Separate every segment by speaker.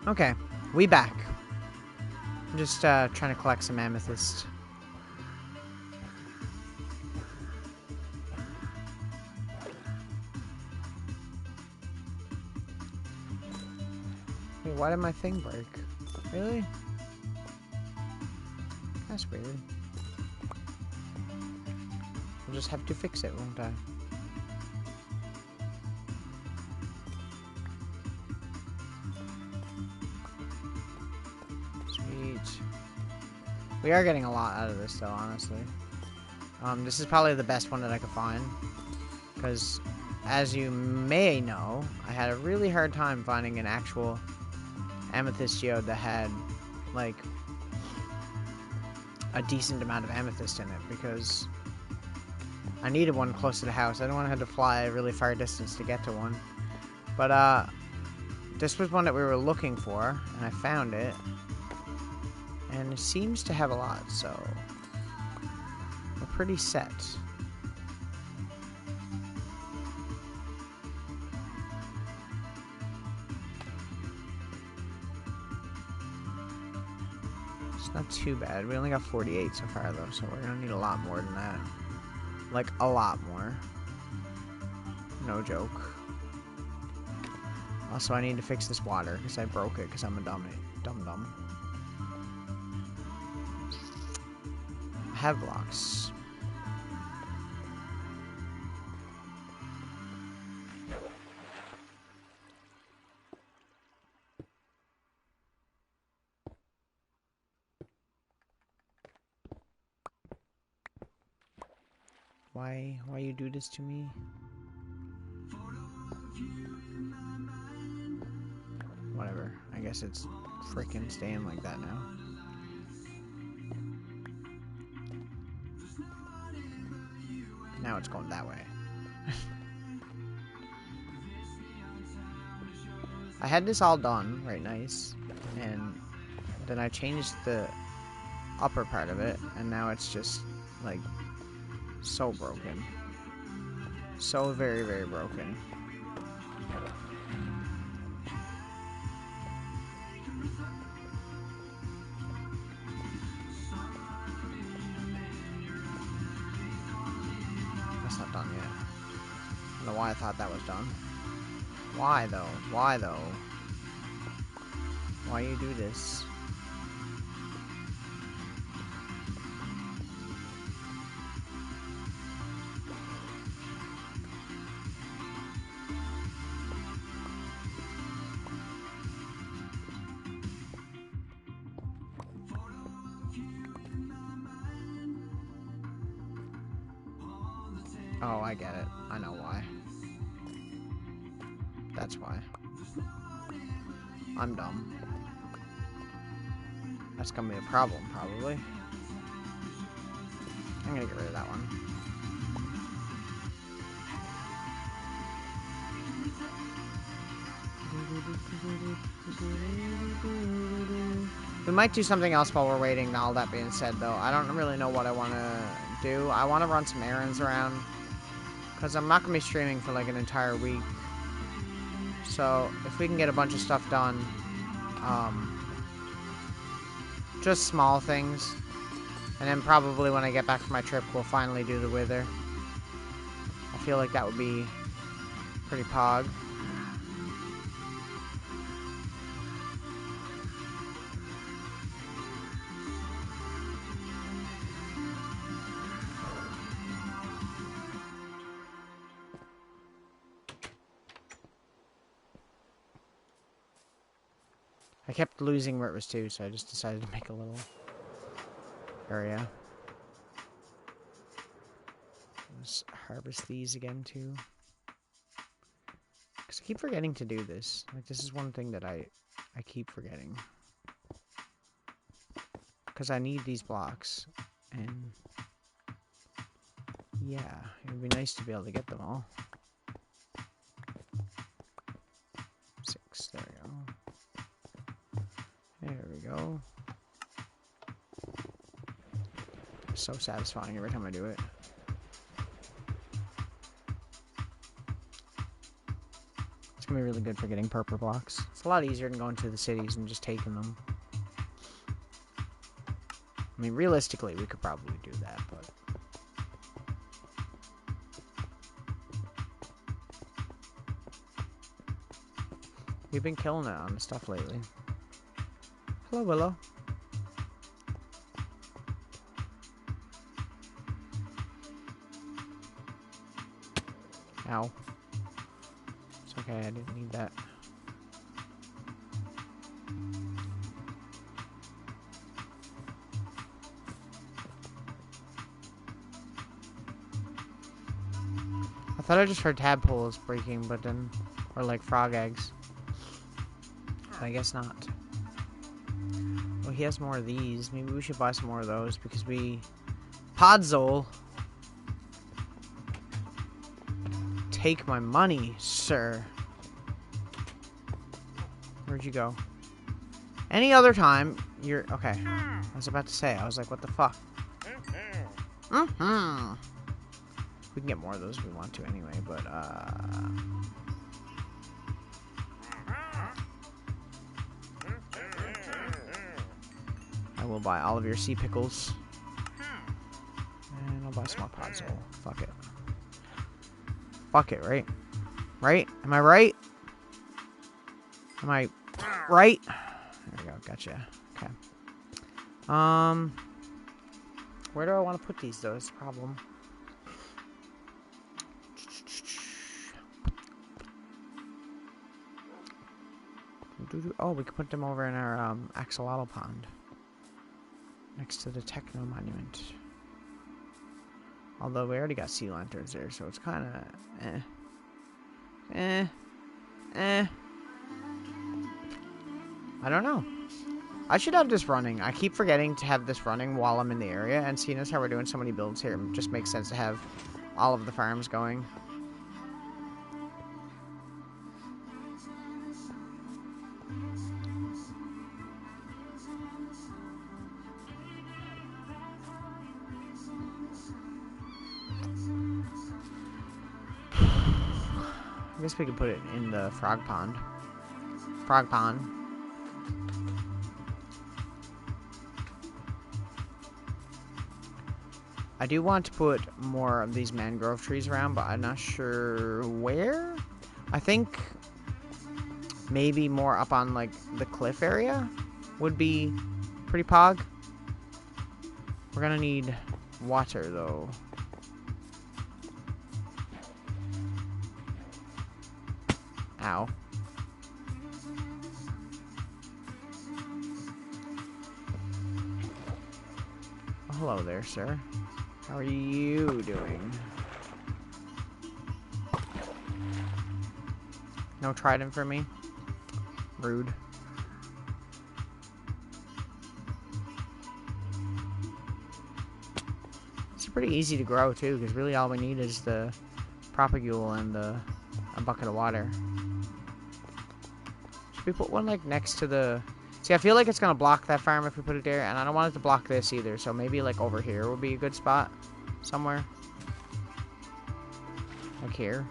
Speaker 1: Okay, we back. I'm just trying to collect some amethyst. Wait, why did my thing break? Really? That's weird. I'll just have to fix it, won't I? Sweet. We are getting a lot out of this, though, honestly. This is probably the best one that I could find. Because, as you may know, I had a really hard time finding an actual amethyst geode that had, like, a decent amount of amethyst in it. Because I needed one close to the house. I didn't want to have to fly a really far distance to get to one. But, this was one that we were looking for, and I found it. And it seems to have a lot, so we're pretty set. It's not too bad. We only got 48 so far, though, so we're gonna need a lot more than that. Like, a lot more. No joke. Also, I need to fix this water, because I broke it, because I'm a dumb. I have blocks. Why you do this to me? Whatever. I guess it's freaking staying like that now. Now it's going that way. I had this all done, right, nice, and then I changed the upper part of it, and now it's just, like, so broken. So very, very broken. That's not done yet. I don't know why I thought that was done. Why, though? Why, though? Why you do this? Oh, I get it. I know why. That's why. I'm dumb. That's gonna be a problem, probably. I'm gonna get rid of that one. We might do something else while we're waiting, all that being said, though. I don't really know what I want to do. I want to run some errands around, because I'm not going to be streaming for, like, an entire week. So, if we can get a bunch of stuff done, just small things, and then probably when I get back from my trip, we'll finally do the wither. I feel like that would be pretty pog. I kept losing where it was to, so I just decided to make a little area. Let's harvest these again, too. Because I keep forgetting to do this. Like, this is one thing that I keep forgetting. Because I need these blocks. And yeah, it would be nice to be able to get them all. 6, there we go. There we go. So satisfying every time I do it. It's gonna be really good for getting purple blocks. It's a lot easier than going to the cities and just taking them. I mean, realistically, we could probably do that, but... We've been killing it on the stuff lately. Hello, Willow. Ow. It's okay, I didn't need that. I thought I just heard tadpoles breaking, but then... Or like frog eggs. I guess not. Well, he has more of these. Maybe we should buy some more of those because we... Podzol! Take my money, sir. Where'd you go? Any other time, you're... Okay. I was about to say, I was like, what the fuck? Mm-hmm. We can get more of those if we want to anyway, but, I will buy all of your sea pickles. And I'll buy some more podzol. Fuck it. Fuck it, right? Right? Am I right? Am I right? There we go, gotcha. Okay. Where do I want to put these though? That's the problem. Oh, we could put them over in our axolotl pond. Next to the Techno Monument. Although we already got sea lanterns there, so it's kind of I don't know. I should have this running. I keep forgetting to have this running while I'm in the area, and seeing as how we're doing so many builds here, it just makes sense to have all of the farms going. I guess we could put it in the frog pond. Frog pond. I do want to put more of these mangrove trees around, but I'm not sure where. I think maybe more up on like the cliff area would be pretty pog. We're gonna need water though. Ow. Oh, hello there, sir. How are you doing? No trident for me? Rude. It's pretty easy to grow too, because really all we need is the propagule and a bucket of water. We put one like next to the... See, I feel like it's gonna block that farm if we put it there, and I don't want it to block this either, so maybe like over here would be a good spot somewhere. Like here.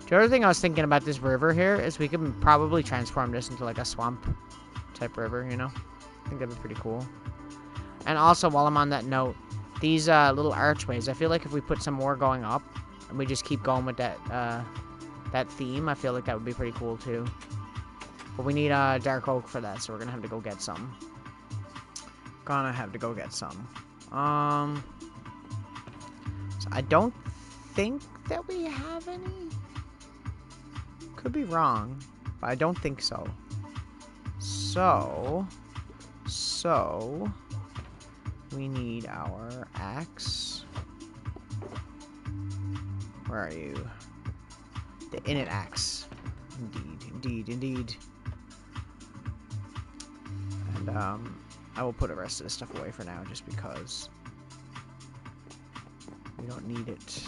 Speaker 1: The other thing I was thinking about this river here is we can probably transform this into like a swamp type river, you know? I think that'd be pretty cool. And also, while I'm on that note, these little archways, I feel like if we put some more going up, and we just keep going with that that theme, I feel like that would be pretty cool too. But we need dark oak for that, so we're gonna have to go get some. So I don't think that we have any. Could be wrong, but I don't think so. So we need our axe. Where are you? The init axe. Indeed. And I will put the rest of this stuff away for now, just because we don't need it.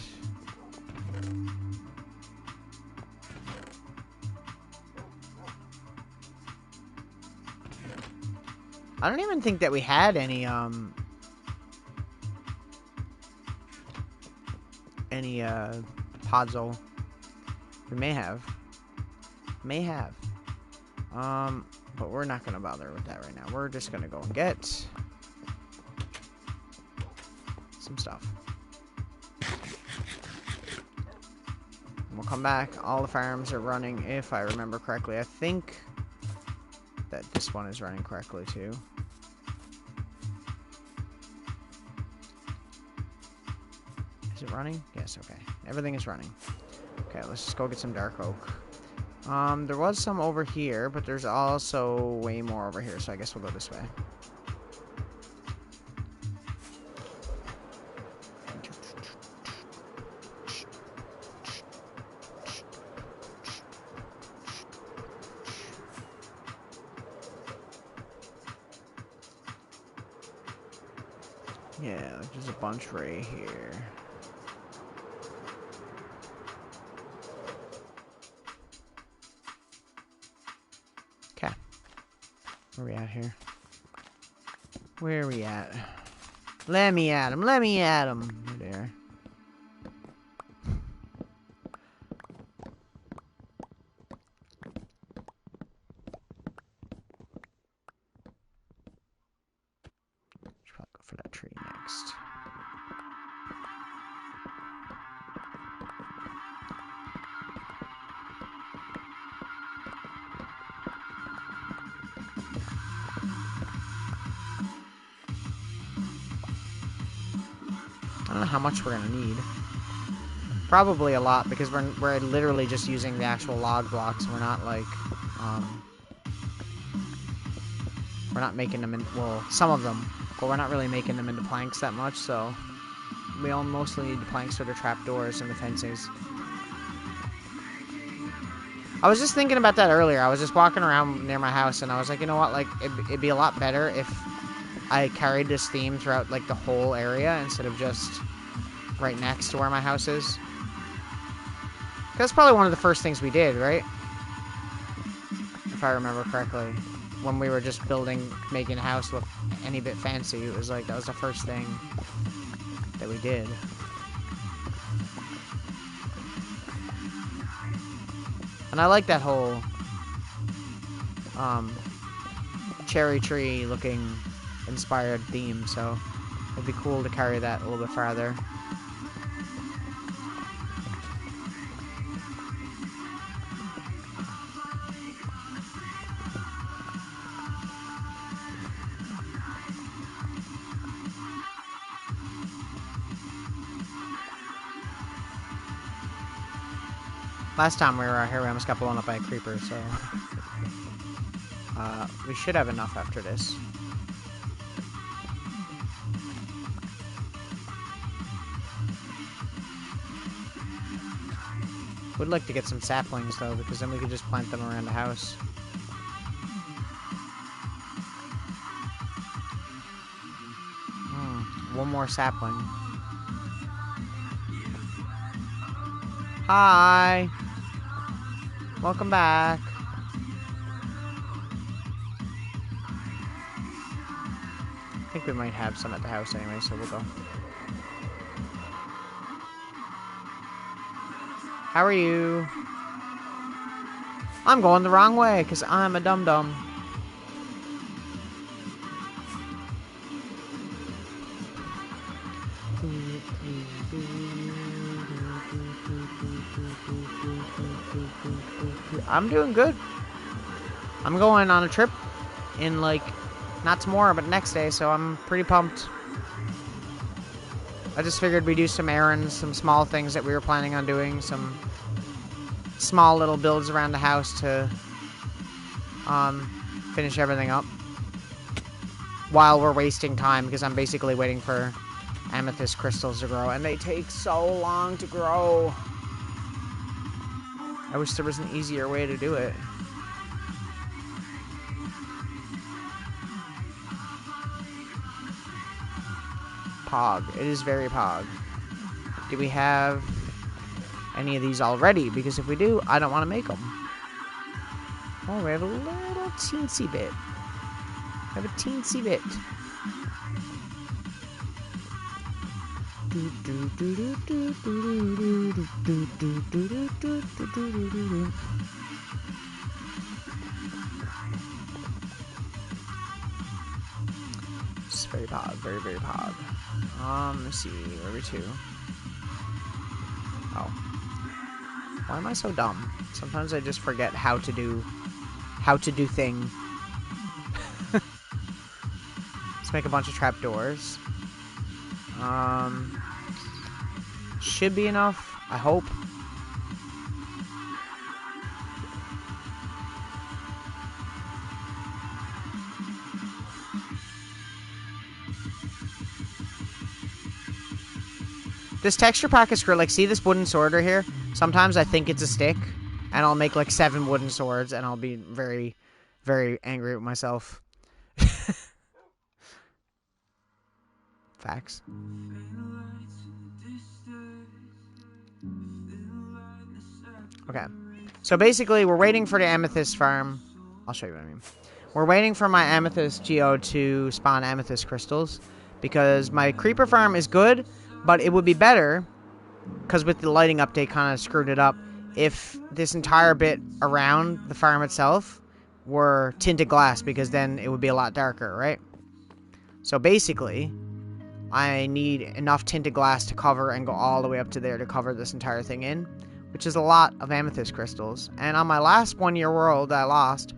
Speaker 1: I don't even think that we had any any podzol. We may have. But we're not gonna bother with that right now. We're just gonna go and get some stuff. And we'll come back. All the farms are running, if I remember correctly. I think that this one is running correctly too. Is it running? Yes, okay. Everything is running. Okay, let's just go get some dark oak. There was some over here, but there's also way more over here, so I guess we'll go this way. Yeah, there's a bunch right here. Okay. Where are we at here? Where are we at? Let me at him. Let me at him. There. Should probably go for that tree next. I don't know how much we're gonna need. Probably a lot, because we're literally just using the actual log blocks. We're not like we're not making them in, well, some of them, but we're not really making them into planks that much. So we all mostly need the planks for the trapdoors and the fences. I was just thinking about that earlier. I was just walking around near my house, and I was like, you know what? Like, it'd be a lot better if I carried this theme throughout, like, the whole area instead of just right next to where my house is. That's probably one of the first things we did, right? If I remember correctly. When we were just making a house look any bit fancy, it was like, that was the first thing that we did. And I like that whole cherry tree looking inspired theme, so it'd be cool to carry that a little bit farther. Last time we were out here, we almost got blown up by a creeper, so we should have enough after this. Would like to get some saplings, though, because then we could just plant them around the house. One more sapling. Hi! Welcome back. I think we might have some at the house anyway, so we'll go. How are you? I'm going the wrong way, because I'm a dum-dum. I'm doing good. I'm going on a trip in, like, not tomorrow, but next day, so I'm pretty pumped. I just figured we'd do some errands, some small things that we were planning on doing, some small little builds around the house to finish everything up while we're wasting time, because I'm basically waiting for amethyst crystals to grow, and they take so long to grow. I wish there was an easier way to do it. Pog. It is very pog. Do we have any of these already? Because if we do, I don't want to make them. Oh, we have a little teensy bit. We have a teensy bit. It's very pog, very, very pog. Let's see, where are we to? Oh. Why am I so dumb? Sometimes I just forget how to do thing. Let's make a bunch of trapdoors. Should be enough, I hope. This texture pack is great. Like, see this wooden sword right here? Sometimes I think it's a stick, and I'll make like 7 wooden swords, and I'll be very, very angry with myself. Facts. Okay. So basically, we're waiting for the amethyst farm. I'll show you what I mean. We're waiting for my amethyst geode to spawn amethyst crystals, because my creeper farm is good, but it would be better, because with the lighting update kind of screwed it up, if this entire bit around the farm itself were tinted glass, because then it would be a lot darker, right? So basically, I need enough tinted glass to cover and go all the way up to there to cover this entire thing in, which is a lot of amethyst crystals. And on my last 1-year world that I lost,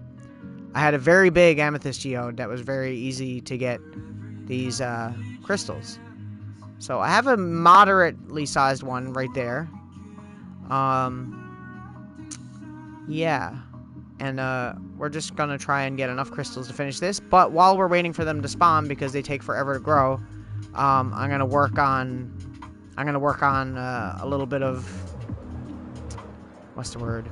Speaker 1: I had a very big amethyst geode that was very easy to get these crystals. So I have a moderately sized one right there. Yeah. And we're just gonna try and get enough crystals to finish this. But while we're waiting for them to spawn, because they take forever to grow, I'm gonna work on a little bit of, what's the word?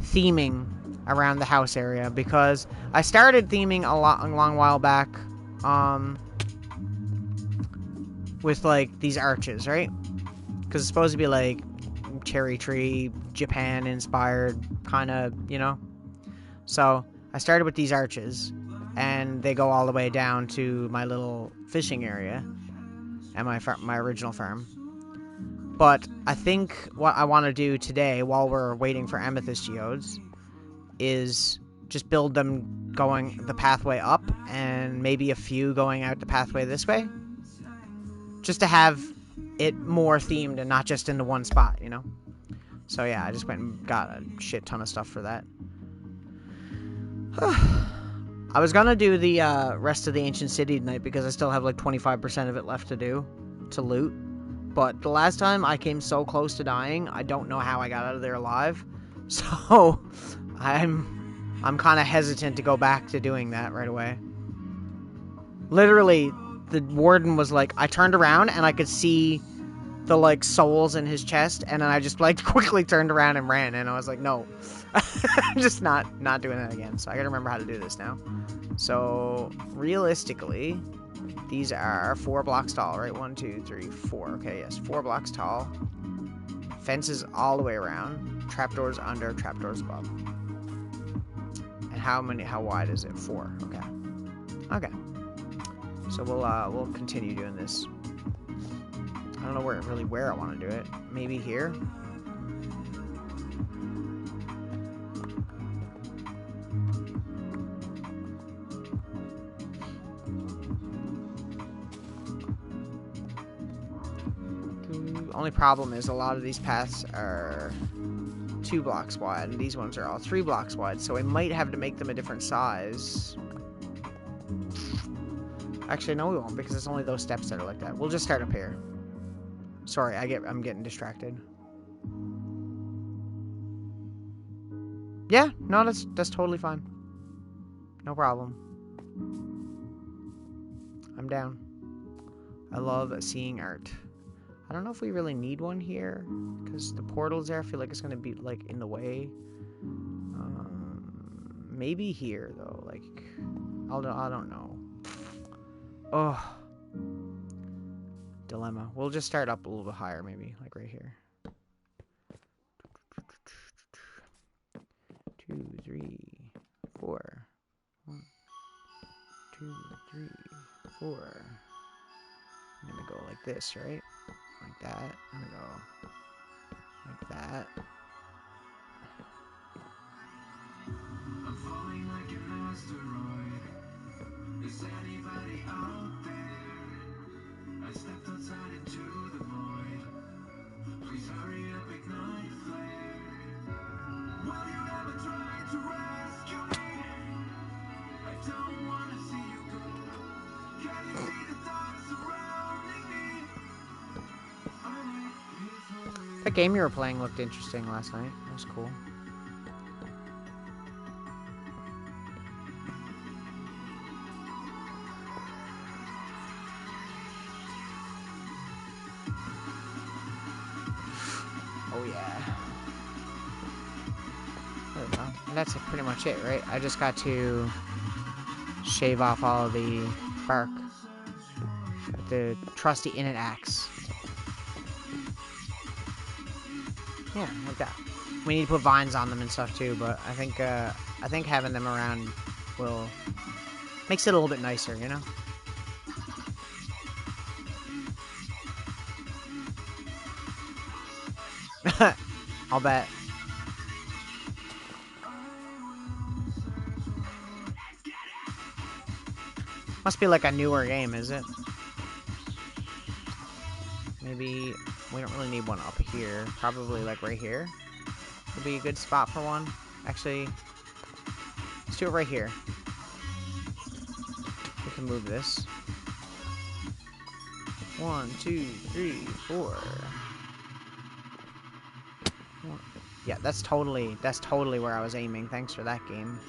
Speaker 1: Theming around the house area, because I started theming a long while back, with like these arches, right? Because it's supposed to be like cherry tree, Japan inspired, kind of, you know. So I started with these arches, and they go all the way down to my little fishing area and my original farm. But I think what I want to do today, while we're waiting for amethyst geodes, is just build them going the pathway up, and maybe a few going out the pathway this way, just to have it more themed and not just in the one spot, you know? So yeah, I just went and got a shit ton of stuff for that. I was gonna do the rest of the ancient city tonight, because I still have like 25% of it left to loot. But the last time I came so close to dying, I don't know how I got out of there alive. So I'm kind of hesitant to go back to doing that right away. Literally, the warden was like, I turned around and I could see the like souls in his chest, and then I just like quickly turned around and ran, and I was like, no. I'm just not doing that again. So I gotta remember how to do this now. So realistically, these are 4 blocks tall, right? 1, 2, 3, 4. Okay, yes, 4 blocks tall. Fences all the way around. Trapdoors under, trapdoors above. And how wide is it? 4. Okay. Okay. So we'll continue doing this. I don't know where I want to do it. Maybe here. Only problem is a lot of these paths are 2 blocks wide, and these ones are all 3 blocks wide, so I might have to make them a different size. Actually, no, we won't, because it's only those steps that are like that. We'll just start up here. Sorry, I'm getting distracted. Yeah, no, that's totally fine. No problem. I'm down. I love seeing art. I don't know if we really need one here, because the portal's there. I feel like it's going to be, like, in the way. Maybe here, though. Like, I don't know. Oh. Dilemma. We'll just start up a little bit higher, maybe. Like, right here. 2, 3, 4. 1, 2, 3, 4. I'm going to go like this, right? that. I'm gonna go like that.
Speaker 2: I'm falling like an asteroid. Is anybody out there? I stepped outside into the void. Please hurry up, ignite a flare. Will you ever try to rescue me? I don't wanna see you go. Can you see the dark surrounding me? I'm here for you.
Speaker 1: That game you were playing looked interesting last night. It was cool. Oh yeah. There we go. And that's pretty much it, right? I just got to shave off all of the bark with the trusty init axe. Yeah, like that. We need to put vines on them and stuff too, but I think having them around will makes it a little bit nicer, you know? I'll bet. Must be like a newer game, is it? Maybe we don't really need one up here. Probably like right here would be a good spot for one. Actually, let's do it right here. We can move this. 1, 2, 3, 4. Yeah, that's totally where I was aiming. Thanks for that game.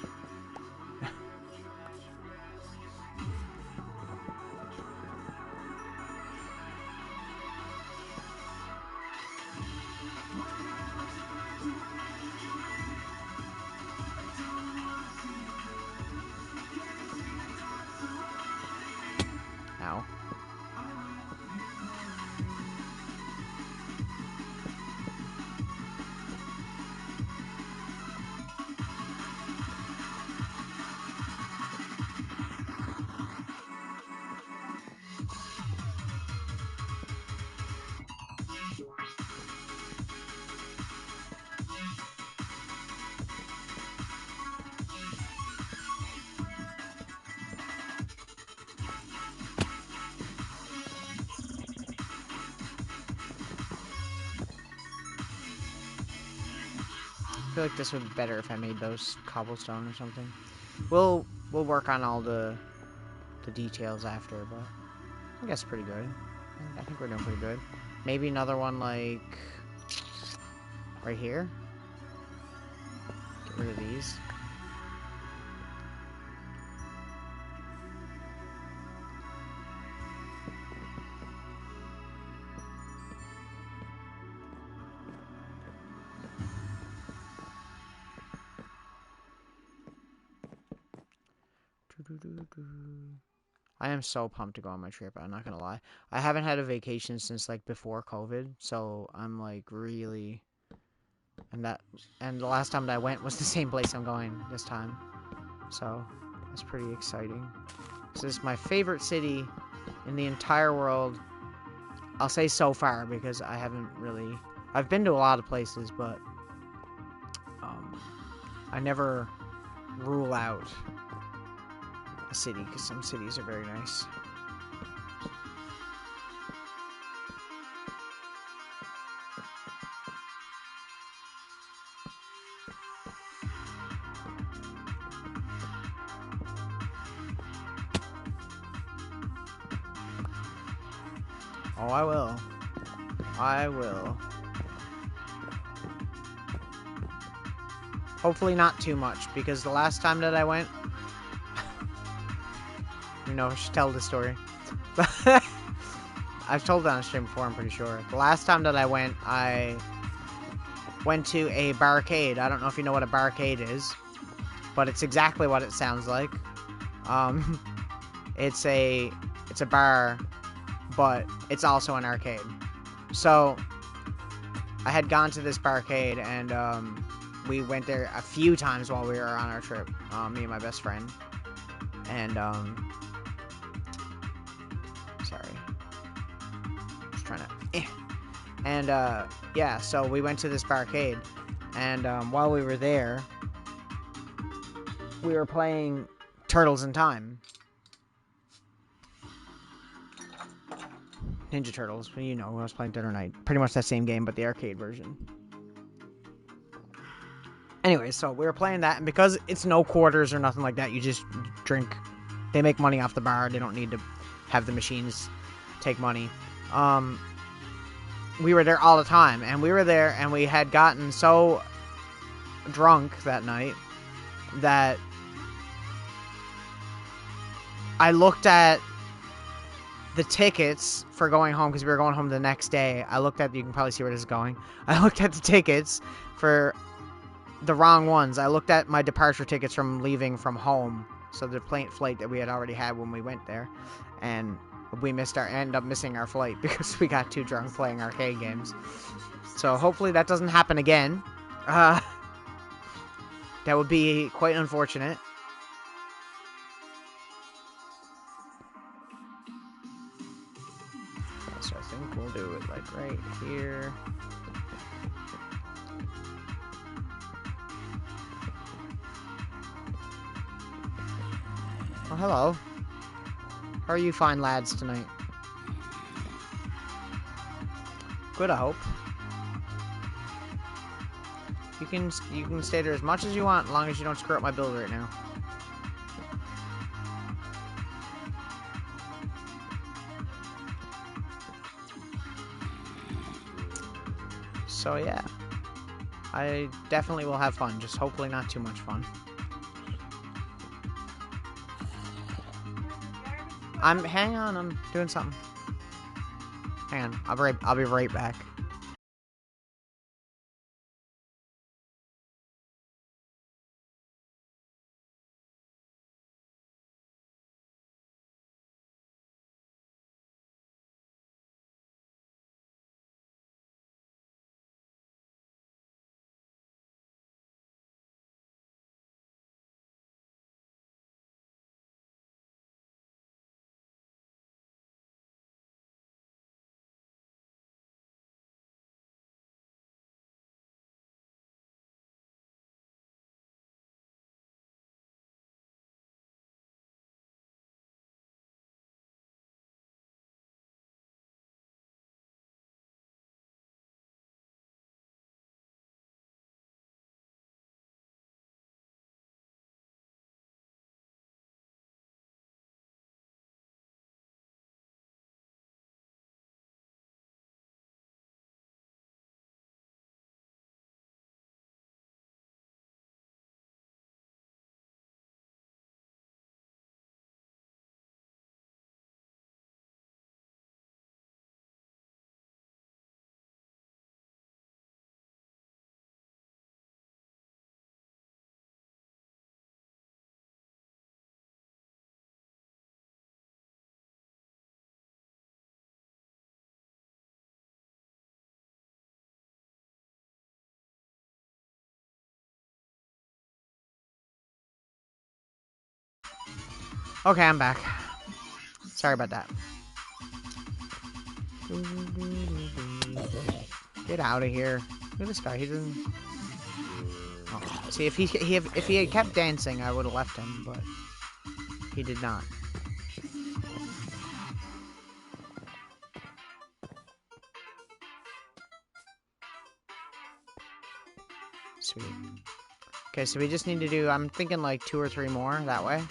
Speaker 1: Ow. I feel like this would be better if I made those cobblestone or something. We'll work on all the details after, but I guess pretty good. I think we're doing pretty good. Maybe another one like right here. Get rid of these. I am so pumped to go on my trip, I'm not gonna lie. I haven't had a vacation since like before COVID, so I'm like really and the last time that I went was the same place I'm going this time. So that's pretty exciting. This is my favorite city in the entire world. I'll say so far because I haven't really I've been to a lot of places, but I never rule out a city because some cities are very nice. Oh, I will. I will. Hopefully not too much, because the last time that I went... you know, I should tell the story. I've told it on stream before, I'm pretty sure. The last time that I went to a barricade. I don't know if you know what a barricade is, but it's exactly what it sounds like. It's a bar, but it's also an arcade. So I had gone to this barricade, and we went there a few times while we were on our trip, me and my best friend. And sorry, just trying to And, yeah, so we went to this barcade. And, while we were there, we were playing Turtles in Time. Ninja Turtles, you know, I was playing dinner night. Pretty much that same game, but the arcade version. Anyway, so we were playing that, and because it's no quarters or nothing like that, you just drink. They make money off the bar. They don't need to have the machines take money. We were there all the time, and we were there, and we had gotten so drunk that night that I looked at the tickets for going home, because we were going home the next day. I looked at, you can probably see where this is going. I looked at the tickets for the wrong ones. I looked at my departure tickets from leaving from home, so the flight that we had already had when we went there, and we ended up missing our flight because we got too drunk playing arcade games. So hopefully that doesn't happen again. That would be quite unfortunate. So I think we'll do it like right here. Oh, hello. How are you fine lads tonight? Good, I hope. You can stay there as much as you want, as long as you don't screw up my build right now. So yeah, I definitely will have fun, just hopefully not too much fun. Hang on, I'm doing something. Hang on, I'll be right back. Okay, I'm back. Sorry about that. Get out of here. Look at this guy. He doesn't. Oh. See, if he had kept dancing, I would have left him, but he did not. Sweet. Okay, so we just need to do. I'm thinking like 2 or 3 more that way,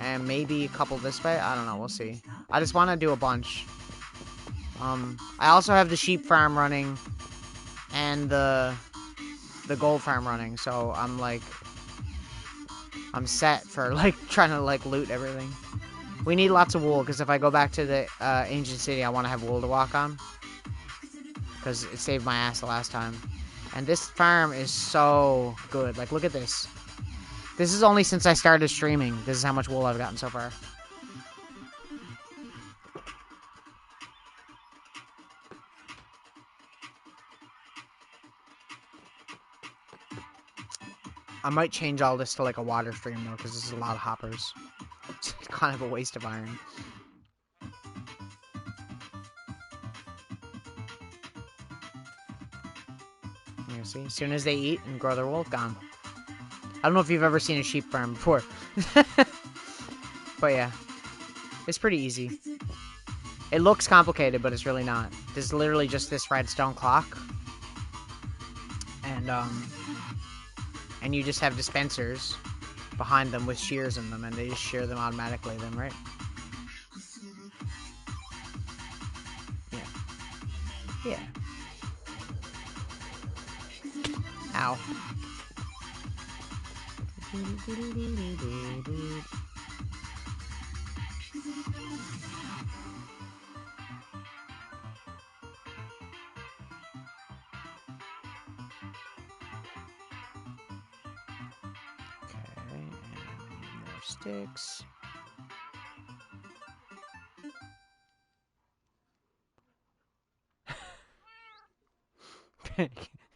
Speaker 1: and maybe a couple this way. I don't know. We'll see. I just want to do a bunch. I also have the sheep farm running, and the gold farm running, so I'm like, I'm set for like trying to like loot everything. We need lots of wool, because if I go back to the ancient city, I want to have wool to walk on, because it saved my ass the last time. And this farm is so good. Like, look at this. This is only since I started streaming. This is how much wool I've gotten so far. I might change all this to like a water stream though, because this is a lot of hoppers. It's kind of a waste of iron. see? As soon as they eat and grow their wool, gone. I don't know if you've ever seen a sheep farm before. But yeah. It's pretty easy. It looks complicated, but it's really not. There's literally just this redstone clock. And you just have dispensers behind them with shears in them, and they just shear them automatically then, right? Yeah. Yeah. Ow. Okay, and more sticks.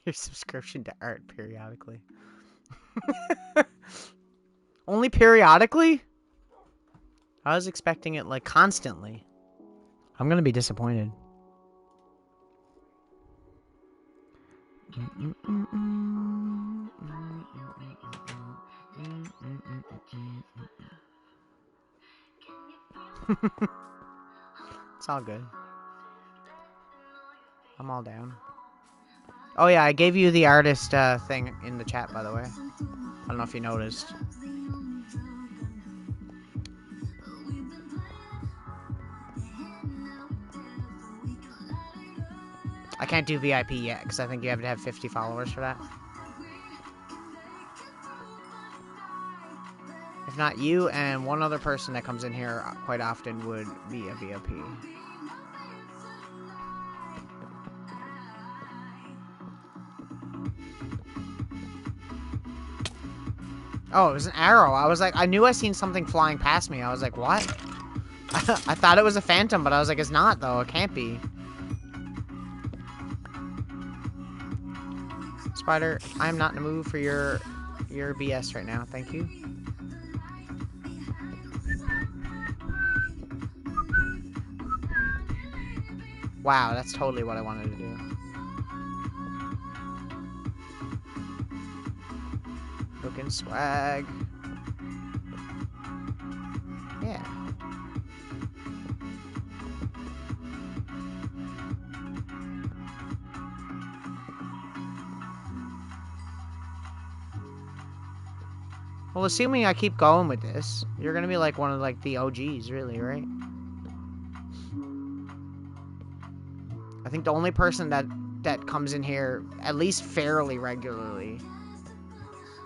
Speaker 1: Your subscription to art periodically. Only periodically? I was expecting it, like, constantly. I'm gonna be disappointed. It's all good. I'm all down. Oh yeah, I gave you the artist thing in the chat, by the way. I don't know if you noticed. I can't do VIP yet, because I think you have to have 50 followers for that. If not, you and one other person that comes in here quite often would be a VIP. Oh, it was an arrow. I was like, I knew I seen something flying past me. I was like, what? I thought it was a phantom, but I was like, it's not, though. It can't be. Spider, I'm not in the mood for your BS right now. Thank you. Wow, that's totally what I wanted to do. Looking swag. Yeah. Well, assuming I keep going with this, you're gonna be like one of like the OGs, really, right? I think the only person that comes in here at least fairly regularly,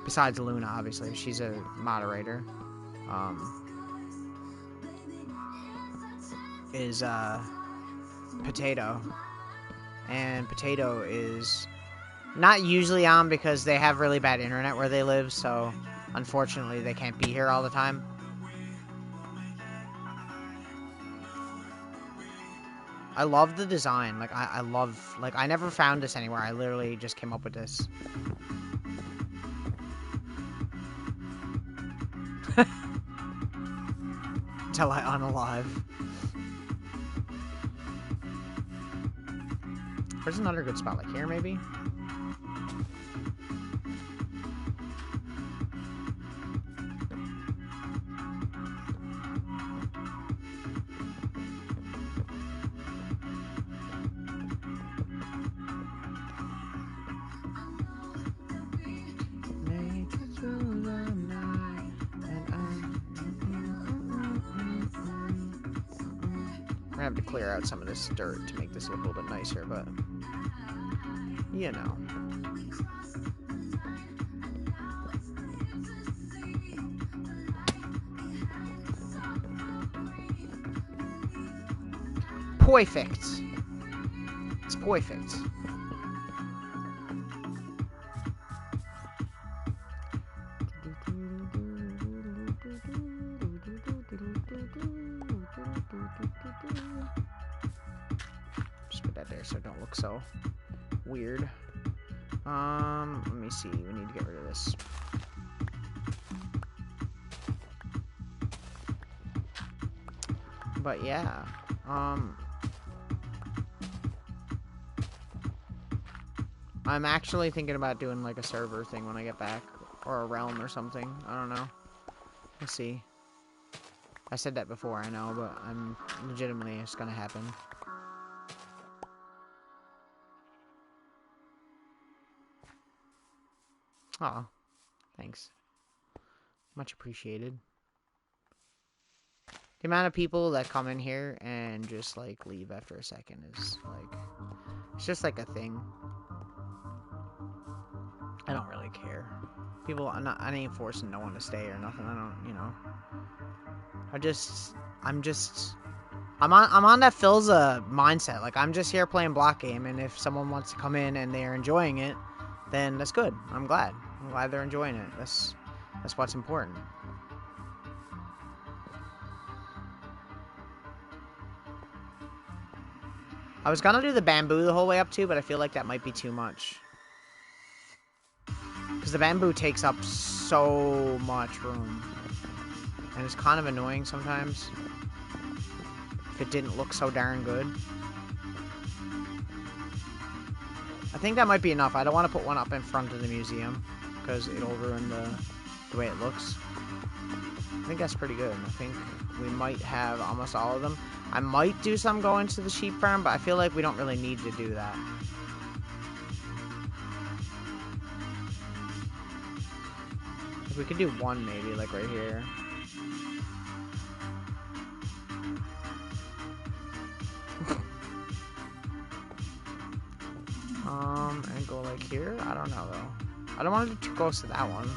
Speaker 1: besides Luna, obviously, she's a moderator, is Potato. And Potato is not usually on because they have really bad internet where they live, so unfortunately they can't be here all the time. I love the design. Like, I love... Like, I never found this anywhere. I literally just came up with this. Until I unalive. Where's another good spot? Like here, maybe? I have to clear out some of this dirt to make this look a little bit nicer, but you know. Perfect. It's perfect. Just put that there so it don't look so weird. Let me see. We need to get rid of this. But yeah, I'm actually thinking about doing like a server thing when I get back. Or a realm or something. I don't know. We'll see. I said that before, I know, but I'm legitimately, it's gonna happen. Aw. Thanks. Much appreciated. The amount of people that come in here and just, like, leave after a second is, like... It's just, like, a thing. I don't really care. People, I ain't forcing no one to stay or nothing. I don't, you know... I'm on that Philza mindset. Like, I'm just here playing block game, and if someone wants to come in and they're enjoying it, then that's good. I'm glad. I'm glad they're enjoying it. That's what's important. I was gonna do the bamboo the whole way up too, but I feel like that might be too much. Because the bamboo takes up so much room. And it's kind of annoying sometimes. If it didn't look so darn good. I think that might be enough. I don't want to put one up in front of the museum. Because it'll ruin the way it looks. I think that's pretty good. I think we might have almost all of them. I might do some going to the sheep farm, but I feel like we don't really need to do that. If we could do one maybe, like right here. And go like here? I don't know though. I don't want to do too close to that one.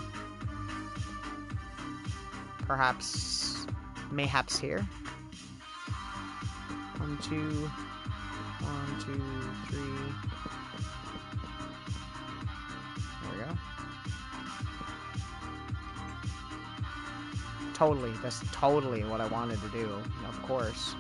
Speaker 1: Perhaps, mayhaps here. 1, 2, 1, 2, 3. There we go. Totally, that's totally what I wanted to do, of course.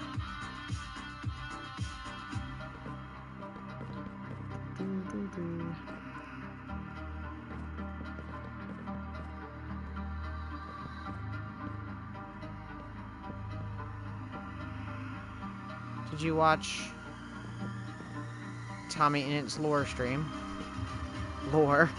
Speaker 1: Did you watch Tommy Innit's lore stream? Lore.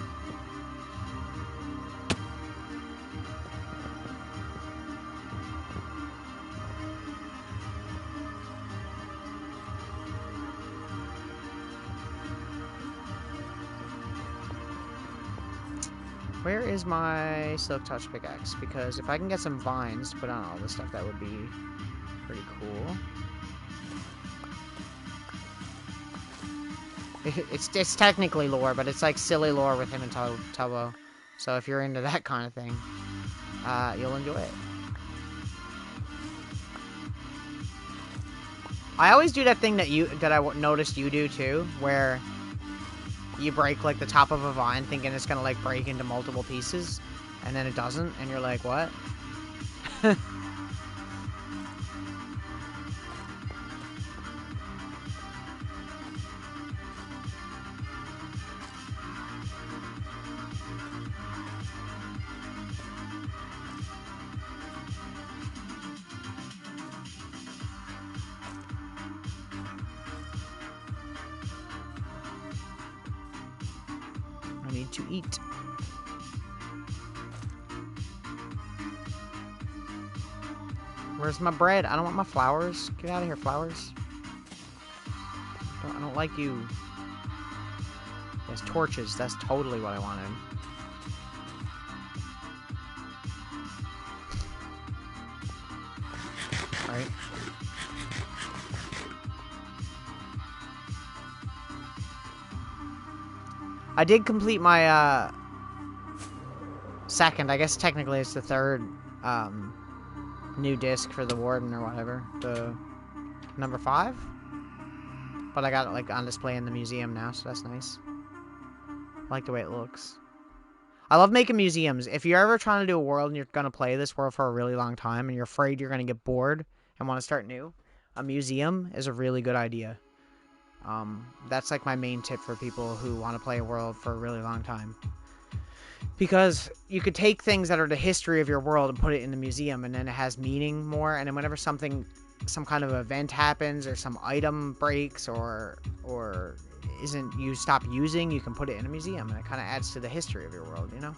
Speaker 1: Where is my Silk Touch pickaxe? Because if I can get some vines to put on all this stuff, that would be pretty cool. It's technically lore, but it's like silly lore with him and Tubbo. So if you're into that kind of thing, you'll enjoy it. I always do that thing that I noticed you do too, where you break like the top of a vine thinking it's gonna like break into multiple pieces, and then it doesn't, and you're like, what? I need to eat. Where's my bread? I don't want my flowers. Get out of here, flowers. I don't like you. Yes, torches. That's totally what I wanted. Right. I did complete my, second, I guess technically it's the third, new disc for the Warden or whatever. The number 5? But I got it, like, on display in the museum now, so that's nice. I like the way it looks. I love making museums. If you're ever trying to do a world and you're going to play this world for a really long time and you're afraid you're going to get bored and want to start new, a museum is a really good idea. That's like my main tip for people who want to play a world for a really long time. Because you could take things that are the history of your world and put it in the museum, and then it has meaning more, and then whenever some kind of event happens, or some item breaks, or you stop using, you can put it in a museum, and it kind of adds to the history of your world, you know?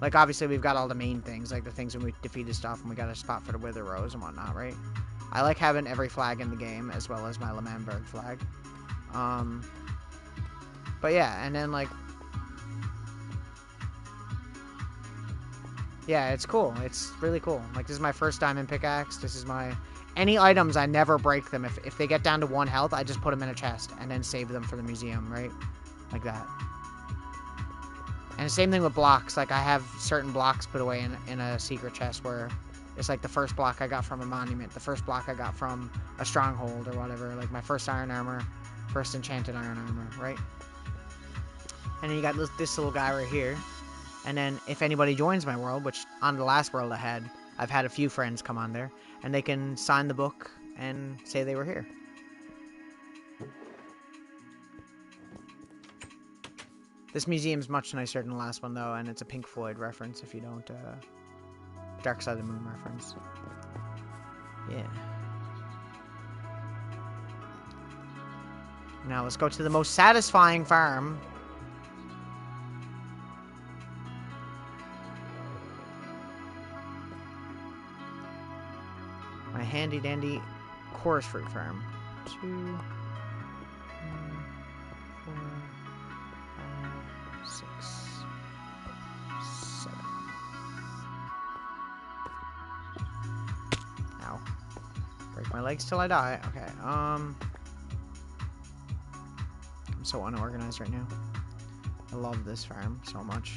Speaker 1: Like, obviously, we've got all the main things, like the things when we defeated stuff, and we got a spot for the Wither Rose and whatnot, right? I like having every flag in the game, as well as my Lemanberg flag. But yeah, and then, like... Yeah, it's cool. It's really cool. Like, this is my first diamond pickaxe. This is my... Any items, I never break them. If they get down to 1 health, I just put them in a chest, and then save them for the museum, right? Like that. And the same thing with blocks. Like, I have certain blocks put away in a secret chest where it's like the first block I got from a monument, the first block I got from a stronghold or whatever. Like, my first iron armor, first enchanted iron armor, right? And then you got this little guy right here. And then if anybody joins my world, which on the last world I've had a few friends come on there, and they can sign the book and say they were here. This museum's much nicer than the last one, though, and it's a Pink Floyd reference if you don't, Dark Side of the Moon reference. Yeah. Now let's go to the most satisfying farm. My handy dandy chorus fruit farm. 2, 3, 4, 5, 6, 7. Ow. Break my legs till I die. Okay, I'm so unorganized right now. I love this farm so much.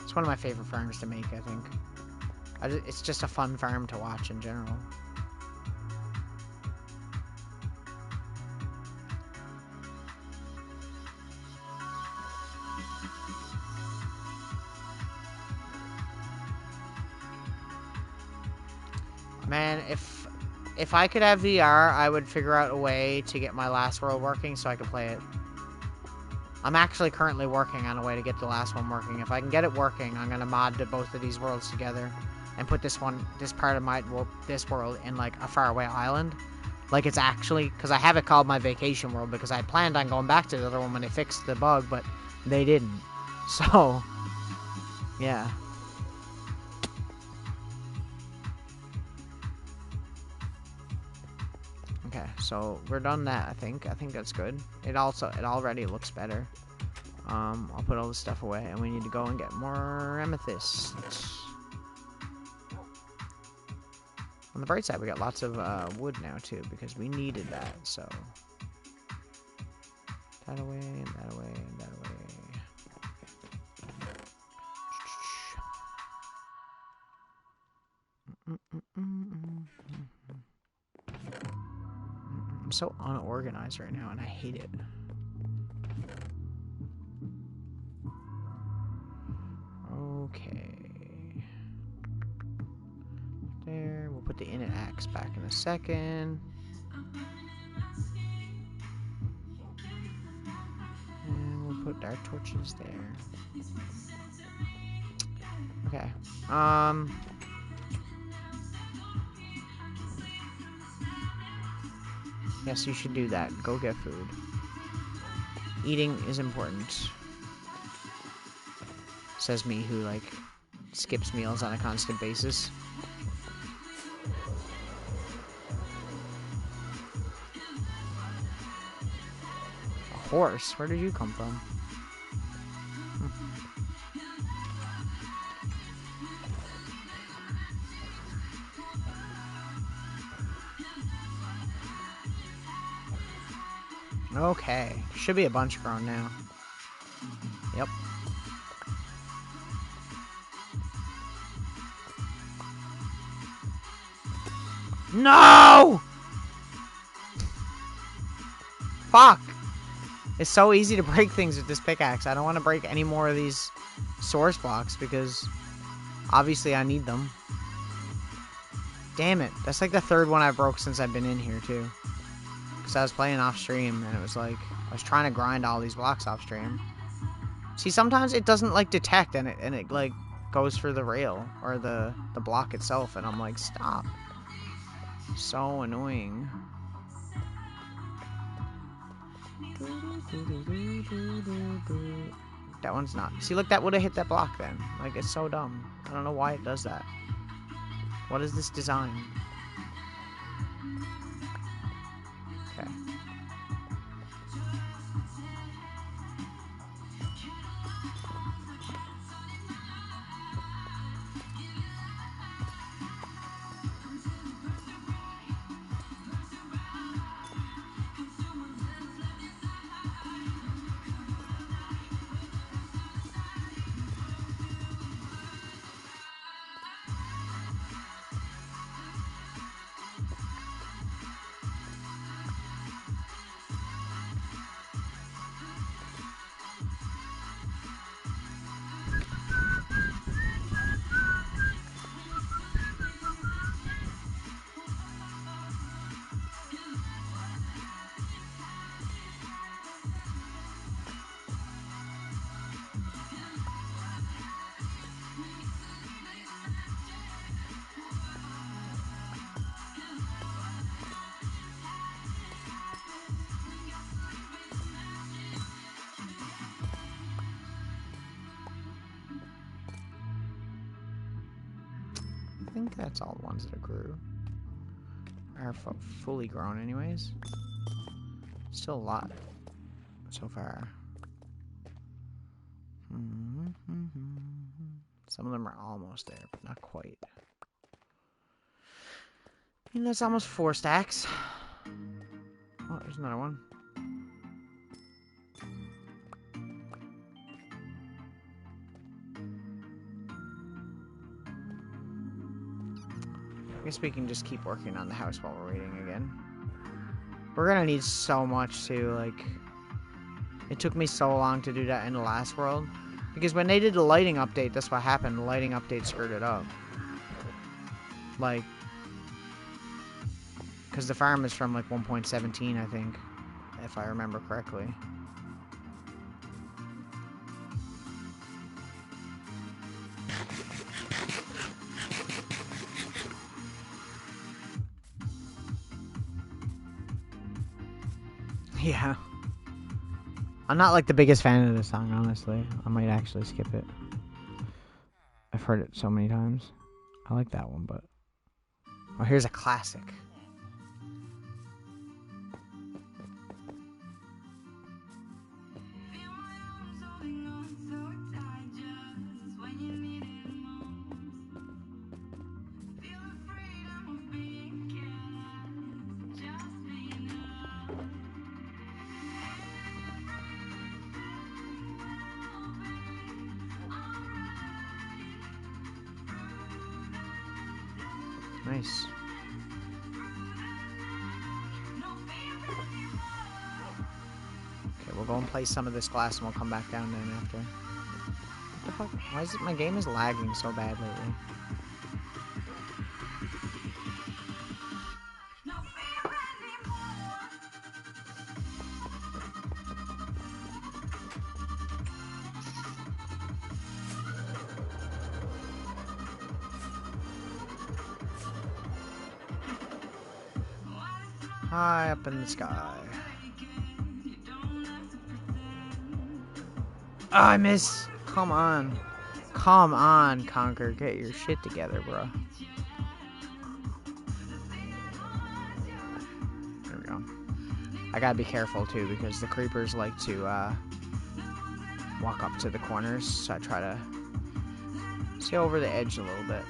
Speaker 1: It's one of my favorite farms to make, I think. It's just a fun farm to watch in general. Man, if I could have VR, I would figure out a way to get my last world working so I could play it. I'm actually currently working on a way to get the last one working. If I can get it working, I'm gonna mod both of these worlds together and put this part of this world in like a faraway island. Like it's actually, because I have it called my vacation world because I planned on going back to the other one when they fixed the bug, but they didn't. So, yeah. Okay, so we're done that, I think. I think that's good. It already looks better. I'll put all this stuff away, and we need to go and get more amethyst. On the bright side, we got lots of wood now, too, because we needed that, so... That away, and that away, and that away. I'm so unorganized right now, and I hate it. Okay. There. We'll put the init axe back in a second. And we'll put our torches there. Okay. Yes, you should do that. Go get food. Eating is important. Says me who, like, skips meals on a constant basis. A horse? Where did you come from? Okay. Should be a bunch grown now. Yep. No! Fuck! It's so easy to break things with this pickaxe. I don't want to break any more of these source blocks because obviously I need them. Damn it. That's like the third one I broke since I've been in here too. Because I was playing off stream and it was like I was trying to grind all these blocks off stream. See, sometimes it doesn't like detect and it like goes for the rail or the block itself, and I'm like, stop. So annoying. That one's not. See, look, that would have hit that block then. Like, it's so dumb. I don't know why it does that. What is this design? Okay. I think that's all the ones that grew. Are fully grown anyways. Still a lot so far. Some of them are almost there, but not quite. I mean, that's almost 4 stacks. Oh, there's another one. I guess we can just keep working on the house while we're waiting again. We're gonna need so much too, like... It took me so long to do that in the last world. Because when they did the lighting update, that's what happened. The lighting update screwed it up. Like... Because the farm is from like 1.17, I think. If I remember correctly. Yeah. I'm not like the biggest fan of this song, honestly. I might actually skip it. I've heard it so many times. I like that one, but... Oh, here's a classic. Nice. Okay, we'll go and play some of this glass and we'll come back down then after. What the fuck? Why is it my game is lagging so bad lately? High up in the sky. Oh, I miss. Come on. Come on, Conker. Get your shit together, bro. There we go. I gotta be careful, too, because the creepers like to walk up to the corners, so I try to stay over the edge a little bit.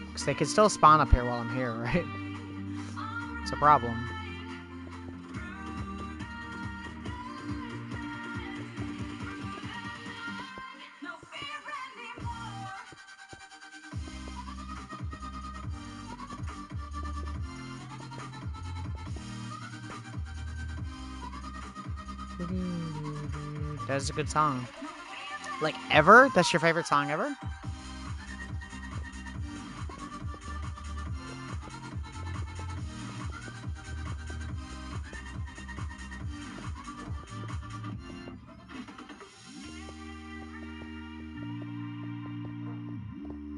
Speaker 1: Because they can still spawn up here while I'm here, right? It's a problem. That's a good song. Like, ever? That's your favorite song ever?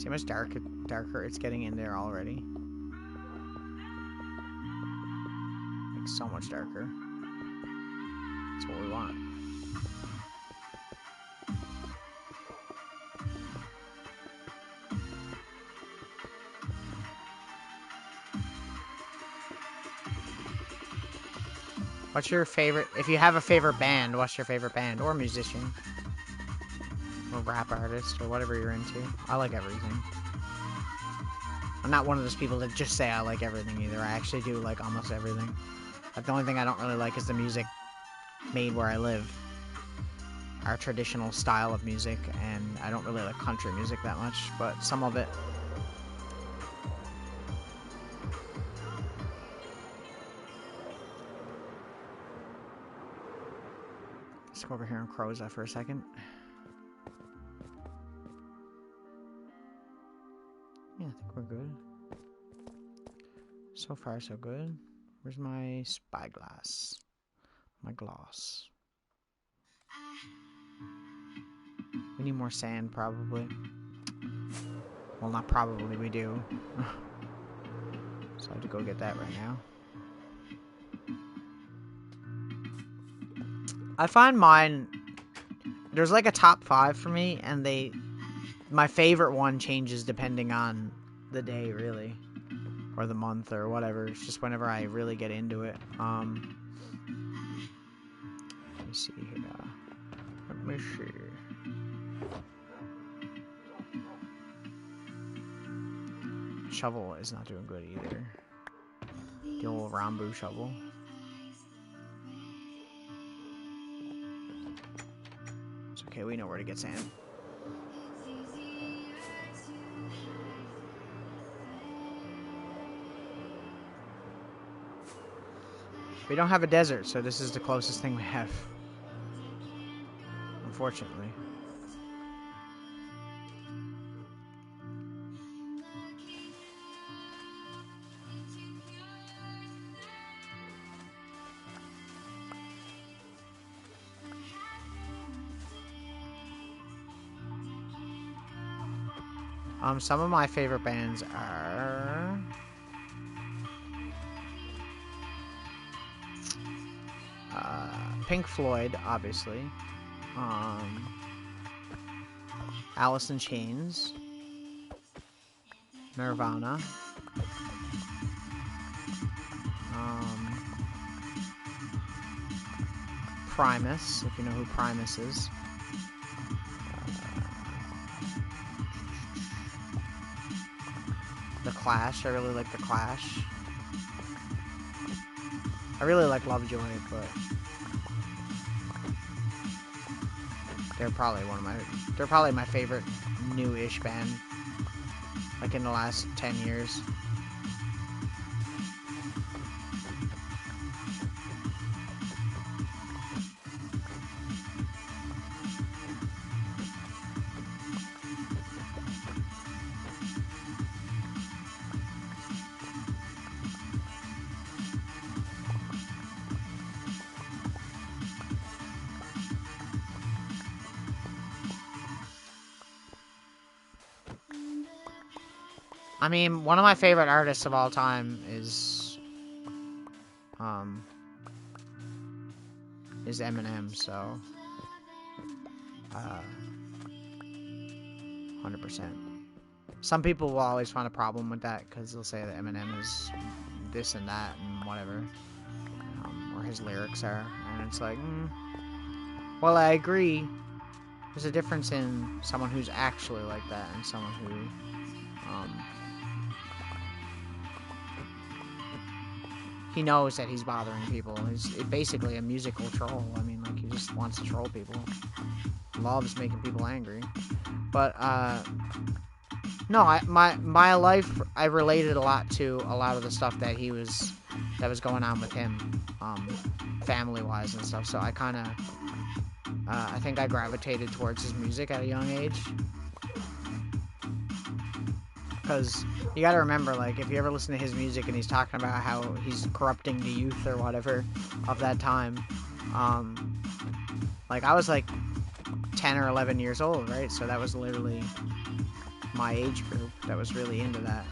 Speaker 1: See how much darker it's getting in there already? Like, so much darker. That's what we want. What's your favorite, if you have a favorite band, what's your favorite band or musician? Or rap artist or whatever you're into. I like everything. I'm not one of those people that just say I like everything either. I actually do like almost everything. But the only thing I don't really like is the music made where I live. Our traditional style of music, and I don't really like country music that much, but some of it. Let's go over here and close that for a second. Yeah, I think we're good. So far, so good. Where's my spyglass? My gloss. We need more sand, probably. Well, not probably, we do. So I have to go get that right now. I find mine... There's like a top 5 for me, and my favorite one changes depending on the day, really. Or the month, or whatever. It's just whenever I really get into it. Let me see here. Let me see. Shovel is not doing good either. The old Rambo shovel. It's okay, we know where to get sand. We don't have a desert, so this is the closest thing we have. Unfortunately. Some of my favorite bands are... Pink Floyd, obviously. Alice in Chains. Nirvana. Primus, if you know who Primus is. The Clash, I really like The Clash. I really like Lovejoy, but they're probably my favorite new-ish band, like in the last 10 years. I mean, one of my favorite artists of all time is Eminem, so 100%. Some people will always find a problem with that because they'll say that Eminem is this and that and whatever, or his lyrics are, and it's like, well, I agree. There's a difference in someone who's actually like that and someone who he knows that he's bothering people. He's basically a musical troll. I mean, like, he just wants to troll people. Loves making people angry. But, no, my life, I related a lot to a lot of the stuff that that was going on with him, family-wise and stuff. So I kind of, I think I gravitated towards his music at a young age. Because you gotta remember, like, if you ever listen to his music and he's talking about how he's corrupting the youth or whatever of that time, like, I was like 10 or 11 years old, right? So that was literally my age group that was really into that.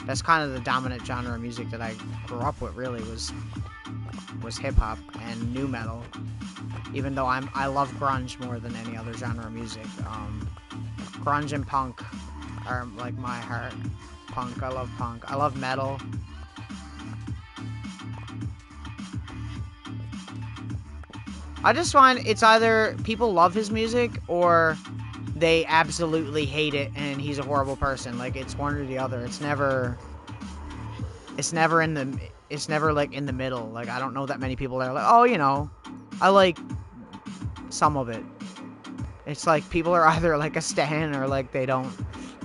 Speaker 1: That's kind of the dominant genre of music that I grew up with. Really was hip hop and nu metal. Even though I love grunge more than any other genre of music. Grunge and punk are like my heart. Punk, I love punk. I love metal. I just find it's either people love his music or they absolutely hate it and he's a horrible person. Like, it's one or the other. It's never like in the middle. Like, I don't know that many people that are like, oh, you know, I like some of it. It's like people are either like a stan or like they don't.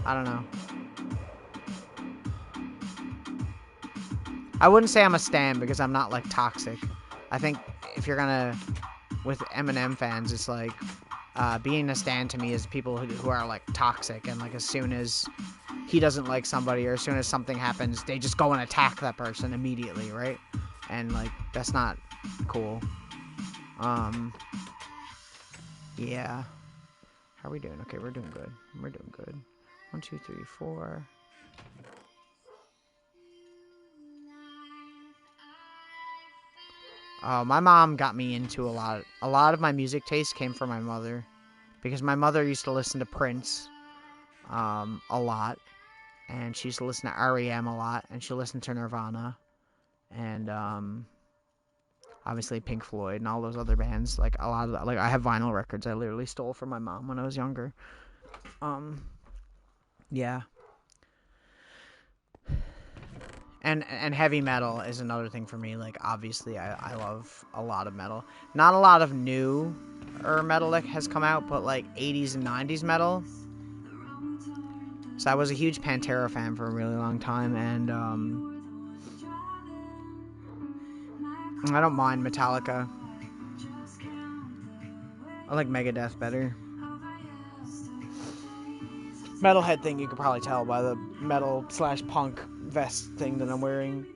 Speaker 1: I don't know. I wouldn't say I'm a stan because I'm not like toxic. I think if you're gonna, with Eminem fans, it's like being a stan to me is people who are like toxic, and like as soon as he doesn't like somebody or as soon as something happens, they just go and attack that person immediately, right? And like that's not cool. Yeah. How are we doing? Okay, we're doing good. We're doing good. 1, 2, 3, 4. My mom got me into a lot. A lot of my music taste came from my mother, because my mother used to listen to Prince, a lot, and she used to listen to REM a lot, and she listened to Nirvana, and obviously Pink Floyd and all those other bands. Like a lot of that, like I have vinyl records I literally stole from my mom when I was younger. Yeah. And heavy metal is another thing for me. Like, obviously, I love a lot of metal. Not a lot of new metal that has come out, but like 80s and 90s metal. So I was a huge Pantera fan for a really long time, and I don't mind Metallica. I like Megadeth better. Metalhead thing, you could probably tell by the metal/punk vest thing that I'm wearing.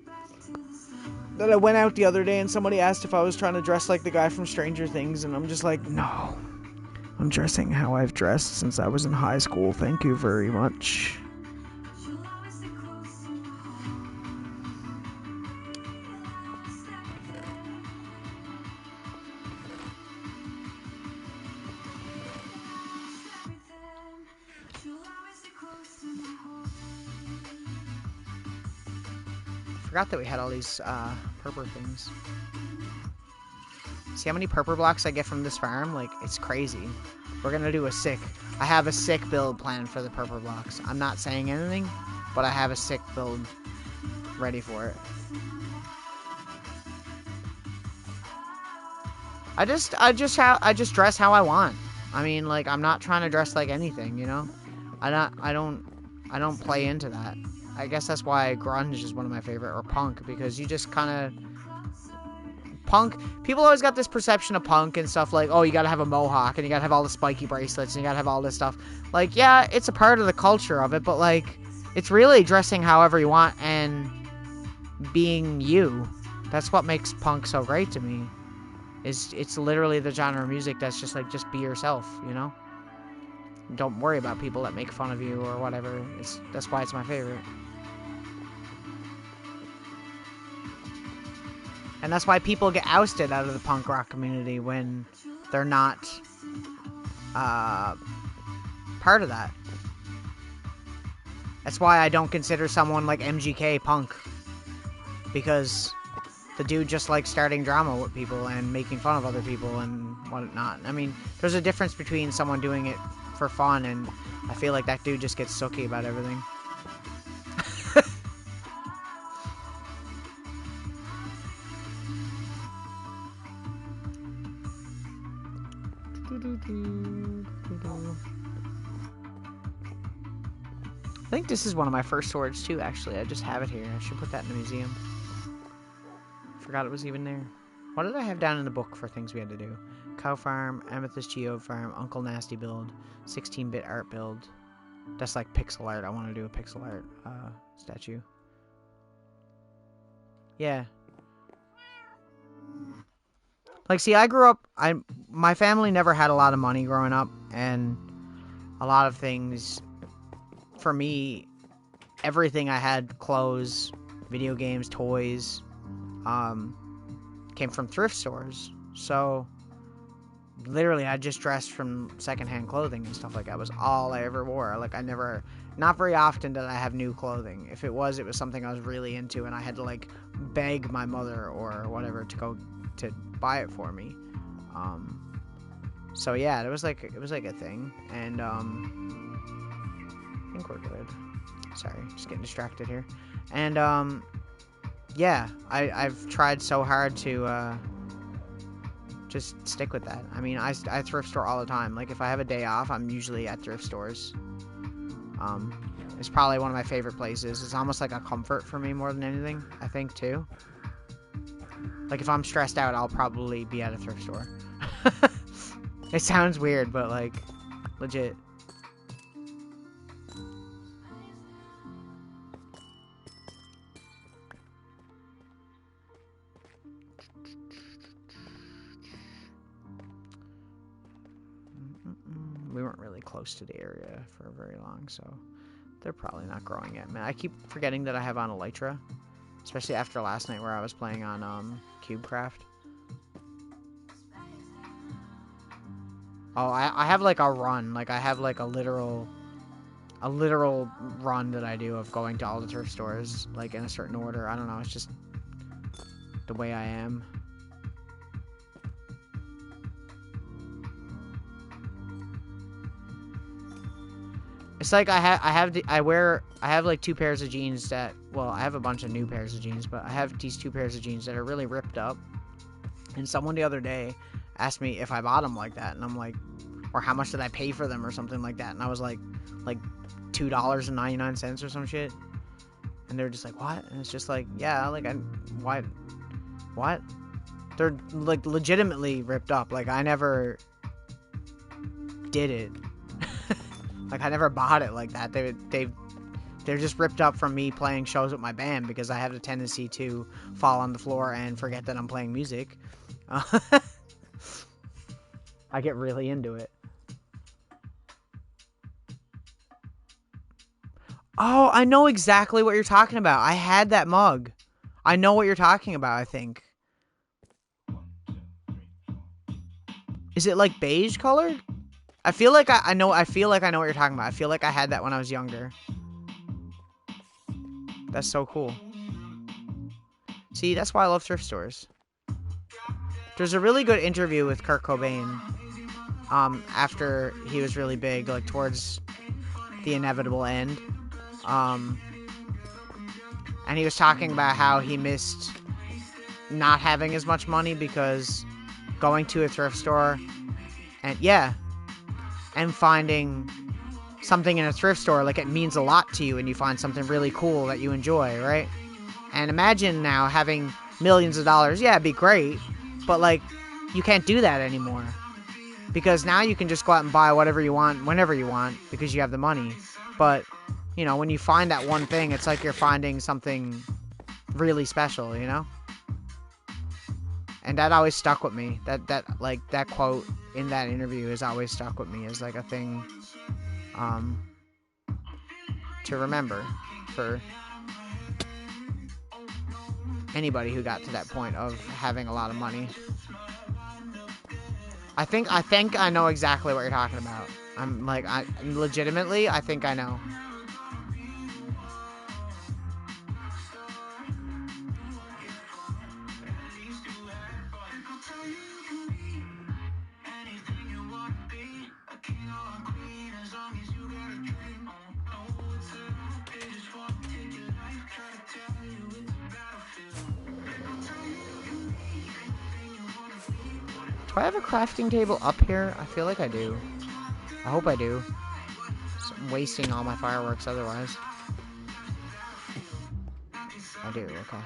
Speaker 1: That I went out the other day and somebody asked if I was trying to dress like the guy from Stranger Things, and I'm just like, no. I'm dressing how I've dressed since I was in high school. Thank you very much. Forgot that we had all these purple things. See how many purple blocks I get from this farm? Like, it's crazy. We're gonna do I have a sick build planned for the purple blocks. I'm not saying anything, but I have a sick build ready for it. I just dress how I want. I mean, like, I'm not trying to dress like anything, you know? I don't play into that. I guess that's why grunge is one of my favorite, or punk, because you just kind of... Punk, people always got this perception of punk and stuff like, oh, you gotta have a mohawk, and you gotta have all the spiky bracelets, and you gotta have all this stuff. Like, yeah, it's a part of the culture of it, but, like, it's really dressing however you want and being you. That's what makes punk so great to me. It's literally the genre of music that's just like, just be yourself, you know? Don't worry about people that make fun of you or whatever. That's why it's my favorite. And that's why people get ousted out of the punk rock community when they're not part of that. That's why I don't consider someone like MGK punk. Because the dude just likes starting drama with people and making fun of other people and whatnot. I mean, there's a difference between someone doing it for fun, and I feel like that dude just gets sooky about everything. I think this is one of my first swords too, actually. I just have it here. I should put that in the museum. Forgot it was even there. What did I have down in the book for things we had to do? Cow farm, amethyst geode farm, Uncle Nasty build, 16-bit art build. That's like pixel art. I want to do a pixel art statue. Yeah. Like, see, I grew up... my family never had a lot of money growing up, and a lot of things, for me, everything I had, clothes, video games, toys, came from thrift stores. So, literally, I just dressed from secondhand clothing and stuff like that. Was all I ever wore. Like, I never, not very often did I have new clothing. If it was something I was really into, and I had to, like, beg my mother or whatever to go to buy it for me. So yeah, it was like a thing, and I think we're good. Sorry, just getting distracted here. And yeah, I've tried so hard to just stick with that. I mean, I thrift store all the time. Like, if I have a day off, I'm usually at thrift stores. It's probably one of my favorite places. It's almost like a comfort for me more than anything, I think, too. Like, if I'm stressed out, I'll probably be at a thrift store. It sounds weird, but, like, legit. We weren't really close to the area for very long, so they're probably not growing yet. Man, I keep forgetting that I have on Elytra, especially after last night where I was playing on CubeCraft. Oh, I have like a run, like I have like a literal run that I do of going to all the thrift stores, like in a certain order. I don't know, it's just the way I am. It's like I have like two pairs of jeans that, well, I have a bunch of new pairs of jeans, but I have these two pairs of jeans that are really ripped up. And someone the other day asked me if I bought them like that, and I'm like, or how much did I pay for them or something like that, and I was like $2.99 or some shit. And they're just like, what? And it's just like, yeah, like, what? They're like legitimately ripped up. Like, I never did it. Like, I never bought it like that. They're just ripped up from me playing shows with my band, because I have a tendency to fall on the floor and forget that I'm playing music. I get really into it. Oh, I know exactly what you're talking about. I had that mug. I know what you're talking about, I think. Is it like beige colored? I feel like I know what you're talking about. I feel like I had that when I was younger. That's so cool. See, that's why I love thrift stores. There's a really good interview with Kurt Cobain after he was really big, like towards the inevitable end. And he was talking about how he missed not having as much money, because going to a thrift store and finding something in a thrift store, like, it means a lot to you, and you find something really cool that you enjoy, right? And imagine now having millions of dollars. Yeah, it'd be great, but, like, you can't do that anymore, because now you can just go out and buy whatever you want whenever you want, because you have the money. But, you know, when you find that one thing, it's like you're finding something really special, you know? And that always stuck with me. That quote in that interview has always stuck with me as like a thing to remember for anybody who got to that point of having a lot of money. I think I know exactly what you're talking about. I think I know. Do I have a crafting table up here? I feel like I do. I hope I do. So I'm wasting all my fireworks otherwise. I do, okay.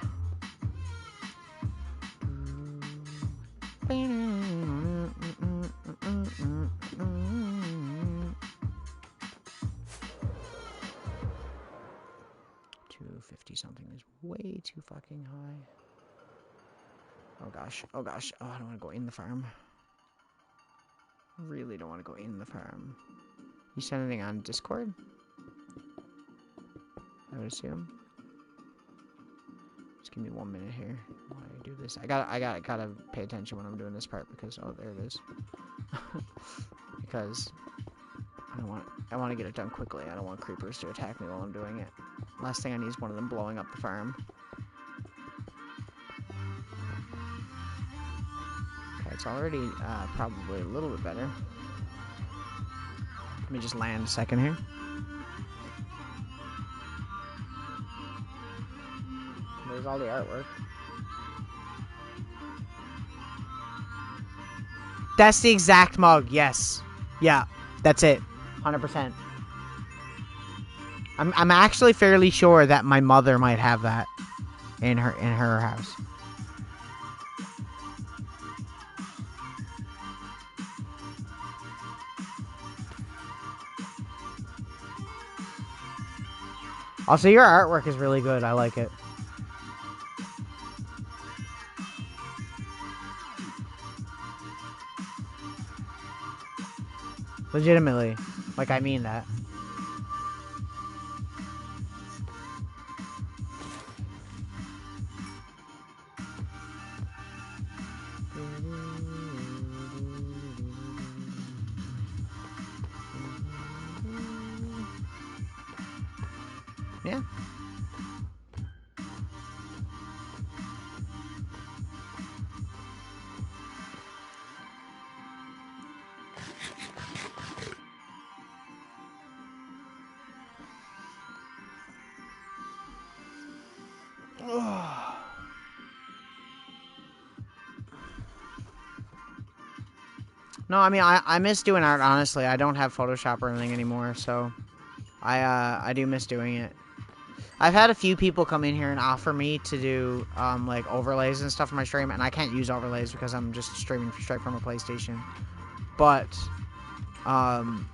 Speaker 1: $250 something is way too fucking high. Oh gosh. Oh, I don't want to go in the farm. Really don't want to go in the farm. You send anything on Discord? I would assume. Just give me 1 minute here while I do this. I gotta pay attention when I'm doing this part because there it is. Because I want to get it done quickly. I don't want creepers to attack me while I'm doing it. Last thing I need is one of them blowing up the farm. Okay, it's already probably a little bit better. Let me just land a second here. There's all the artwork. That's the exact mug, yes. Yeah, that's it. 100%. I'm actually fairly sure that my mother might have that in her house. Also, your artwork is really good. I like it. Legitimately. Like, I mean that. Yeah. No, I mean, I miss doing art, honestly. I don't have Photoshop or anything anymore, so I do miss doing it. I've had a few people come in here and offer me to do, like, overlays and stuff for my stream, and I can't use overlays because I'm just streaming straight from a PlayStation. But, I'll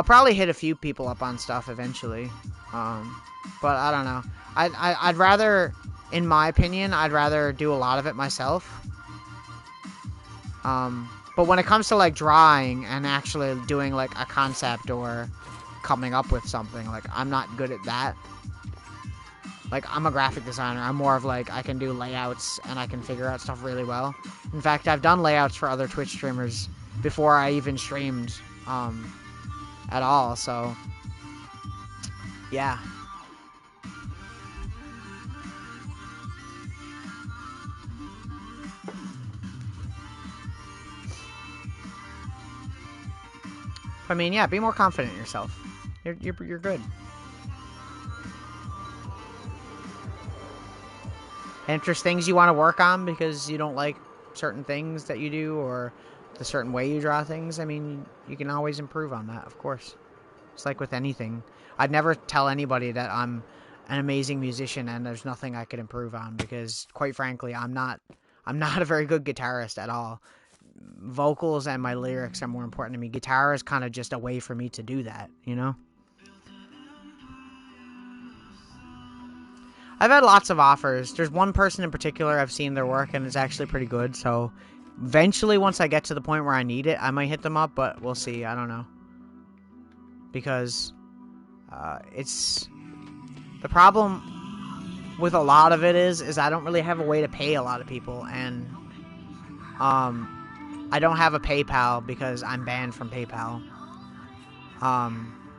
Speaker 1: probably hit a few people up on stuff eventually. But I don't know. I'd rather, in my opinion, I'd rather do a lot of it myself. But when it comes to, like, drawing and actually doing, like, a concept or coming up with something, like, I'm not good at that. Like, I'm a graphic designer. I'm more of, like, I can do layouts and I can figure out stuff really well. In fact, I've done layouts for other Twitch streamers before I even streamed, at all, so yeah. I mean, yeah, be more confident in yourself. You're good. And if there's things you want to work on because you don't like certain things that you do or the certain way you draw things, I mean, you can always improve on that, of course. It's like with anything. I'd never tell anybody that I'm an amazing musician and there's nothing I could improve on because, quite frankly, I'm not a very good guitarist at all. Vocals and my lyrics are more important to me. Guitar is kind of just a way for me to do that, you know? I've had lots of offers. There's one person in particular I've seen their work and it's actually pretty good, so eventually once I get to the point where I need it, I might hit them up, but we'll see. I don't know. Because it's... The problem with a lot of it is I don't really have a way to pay a lot of people, and I don't have a PayPal because I'm banned from PayPal.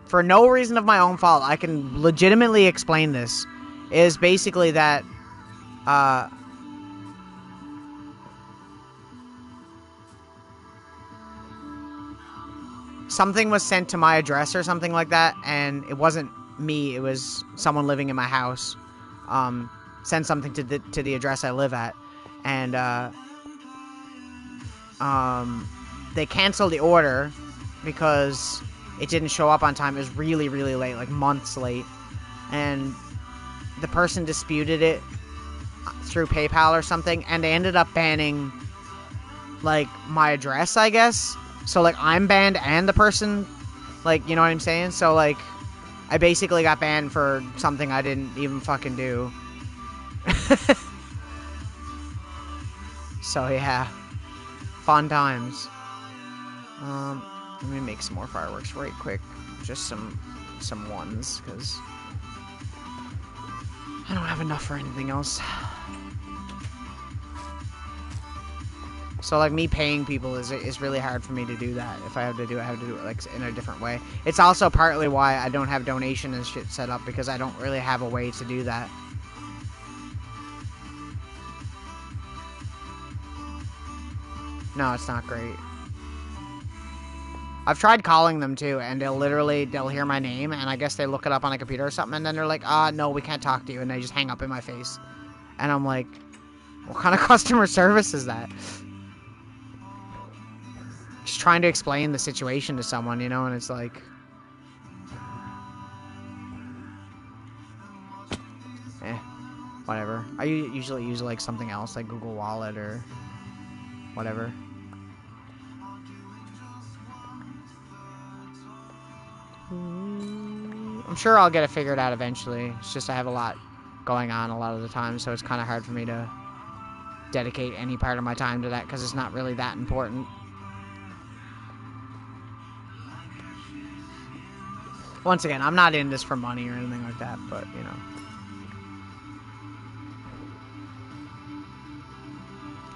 Speaker 1: For no reason of my own fault, I can legitimately explain this. Is basically that something was sent to my address or something like that, and it wasn't me, it was someone living in my house. Sent something to the address I live at, and they canceled the order because it didn't show up on time. It was really, really late, like months late, and the person disputed it through PayPal or something, and they ended up banning, like, my address, I guess. So, like, I'm banned and the person, like, you know what I'm saying? So, like, I basically got banned for something I didn't even fucking do. So, yeah. Fun times. Let me make some more fireworks right quick. Just some ones, because I don't have enough for anything else. So, like, me paying people is really hard for me to do that. If I have to do it, I have to do it, like, in a different way. It's also partly why I don't have donation and shit set up, because I don't really have a way to do that. No, it's not great. I've tried calling them, too, and they'll hear my name, and I guess they look it up on a computer or something, and then they're like, no, we can't talk to you, and they just hang up in my face. And I'm like, what kind of customer service is that? Just trying to explain the situation to someone, you know, and it's like... whatever. I usually use, like, something else, like Google Wallet or whatever. I'm sure I'll get it figured out eventually. It's just I have a lot going on a lot of the time, so it's kind of hard for me to dedicate any part of my time to that, because it's not really that important. Once again, I'm not in this for money or anything like that, but, you know.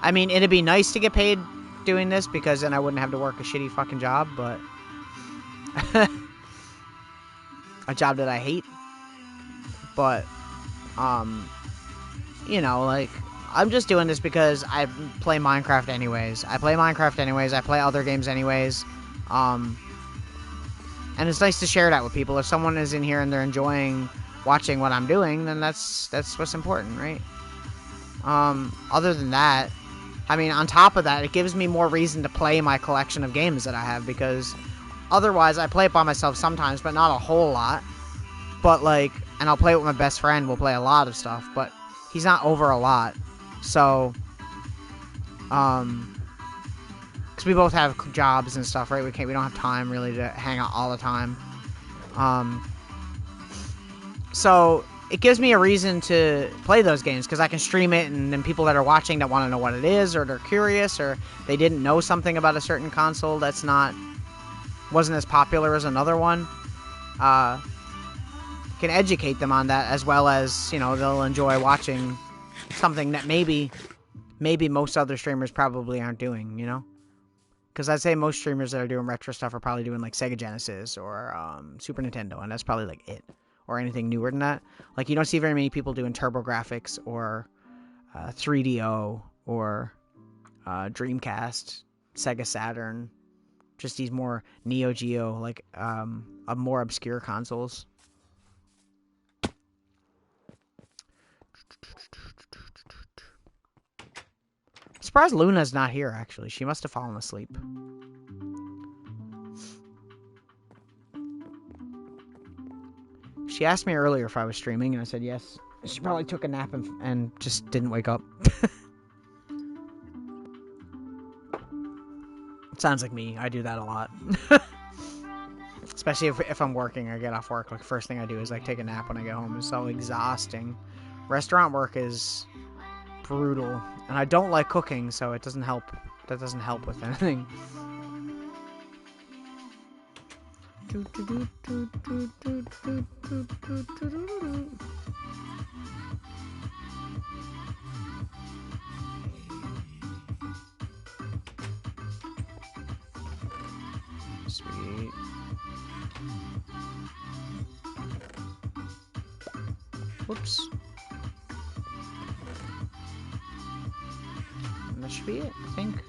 Speaker 1: I mean, it'd be nice to get paid doing this, because then I wouldn't have to work a shitty fucking job, but... a job that I hate. But, you know, like, I'm just doing this because I play Minecraft anyways. I play other games anyways. And it's nice to share that with people. If someone is in here and they're enjoying watching what I'm doing, then that's what's important, right? Other than that, I mean, on top of that, it gives me more reason to play my collection of games that I have, because otherwise I play it by myself sometimes, but not a whole lot. But, like, and I'll play it with my best friend. We'll play a lot of stuff, but he's not over a lot. So, because we both have jobs and stuff, right? We don't have time really to hang out all the time. So it gives me a reason to play those games, because I can stream it, and then people that are watching that want to know what it is, or they're curious, or they didn't know something about a certain console that's wasn't as popular as another one, can educate them on that, as well as, you know, they'll enjoy watching something that maybe most other streamers probably aren't doing, you know? Because I'd say most streamers that are doing retro stuff are probably doing, like, Sega Genesis or Super Nintendo, and that's probably, like, it. Or anything newer than that. Like, you don't see very many people doing TurboGrafx or 3DO or Dreamcast, Sega Saturn. Just these more Neo Geo, like, more obscure consoles. I'm surprised Luna's not here, actually. She must have fallen asleep. She asked me earlier if I was streaming, and I said yes. She probably took a nap and just didn't wake up. It sounds like me. I do that a lot. Especially if I'm working, I get off work. Like, first thing I do is, like, take a nap when I get home. It's so exhausting. Restaurant work is brutal. And I don't like cooking, so it doesn't help. That doesn't help with anything. Sweet. Whoops. And that should be it, I think.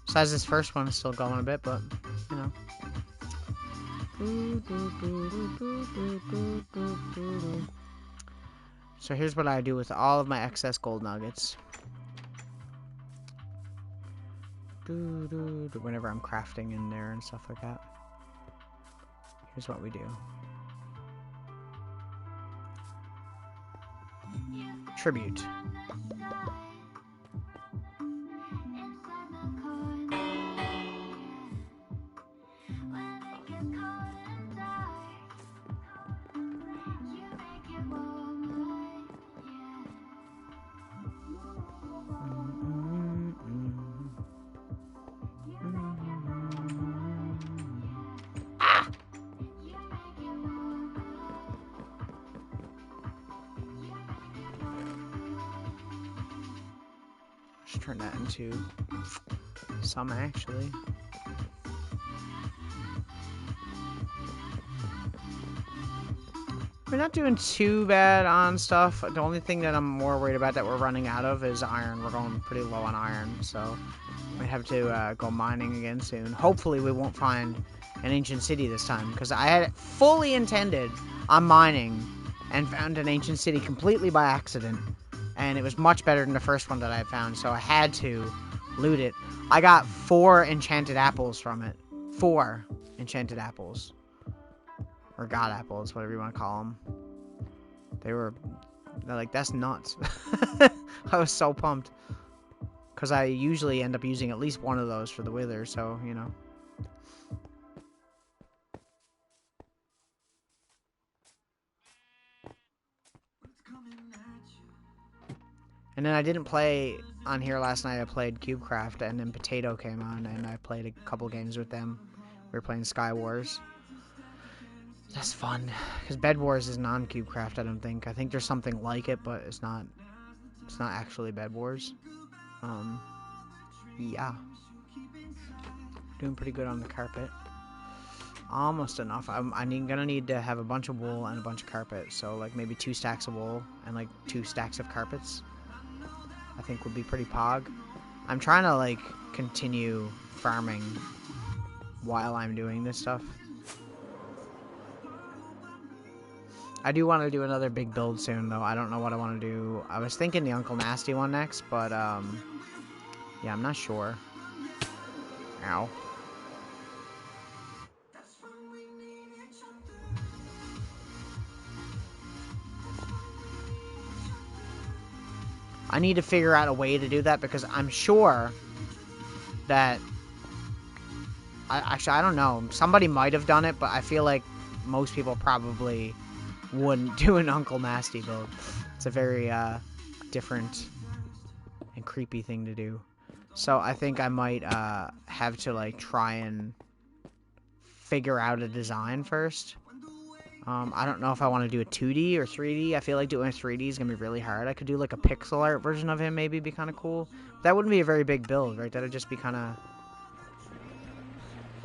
Speaker 1: Besides, this first one is still going a bit, but, you know. So here's what I do with all of my excess gold nuggets. Whenever I'm crafting in there and stuff like that. Here's what we do. Tribute. Just turn that into some, actually. We're not doing too bad on stuff. The only thing that I'm more worried about that we're running out of is iron. We're going pretty low on iron, so we have to go mining again soon. Hopefully we won't find an ancient city this time, because I had fully intended on mining and found an ancient city completely by accident. And it was much better than the first one that I found, so I had to loot it. I got 4 enchanted apples from it. 4 enchanted apples. Or god apples, whatever you want to call them. They're like, that's nuts. I was so pumped. Because I usually end up using at least one of those for the wither, so, you know. And then I didn't play on here last night. I played CubeCraft, and then Potato came on, and I played a couple games with them. We were playing Sky Wars. That's fun, because Bed Wars is non-CubeCraft, I don't think. I think there's something like it, but it's not actually Bed Wars. Yeah. Doing pretty good on the carpet. Almost enough. I'm gonna need to have a bunch of wool and a bunch of carpet, so like maybe 2 stacks of wool and like 2 stacks of carpets. I think would be pretty pog. I'm trying to like continue farming while I'm doing this stuff. I do want to do another big build soon, though. I don't know what I want to do. I was thinking the Uncle Nasty one next, but, yeah, I'm not sure. Ow. I need to figure out a way to do that, because I'm sure that... Actually, I don't know. Somebody might have done it, but I feel like most people probably wouldn't do an Uncle Nasty build. It's a very different and creepy thing to do. So I think I might have to like try and figure out a design first. I don't know if I want to do a 2D or 3D. I feel like doing a 3D is going to be really hard. I could do like a pixel art version of him, maybe be kind of cool. But that wouldn't be a very big build, right? That would just be kind of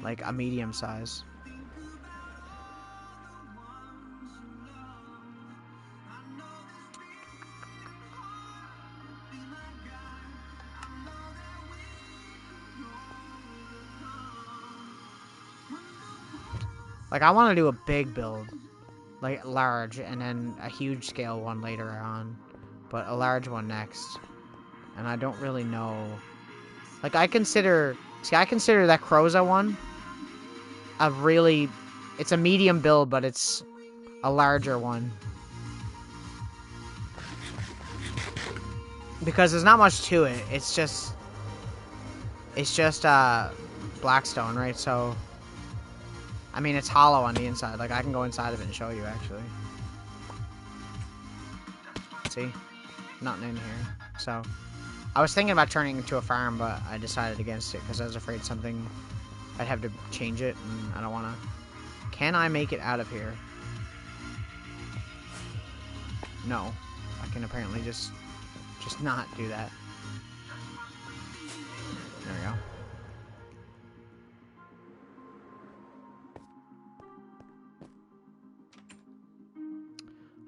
Speaker 1: like a medium size. Like, I want to do a big build. Like, large, and then a huge scale one later on. But a large one next. And I don't really know. Like, I consider that Croza one a really... It's a medium build, but it's a larger one. Because there's not much to it. It's just Blackstone, right? So... I mean, it's hollow on the inside. Like, I can go inside of it and show you, actually. See? Nothing in here. So, I was thinking about turning it into a farm, but I decided against it because I was afraid something... I'd have to change it, and I don't want to... Can I make it out of here? No. I can apparently just not do that. There we go.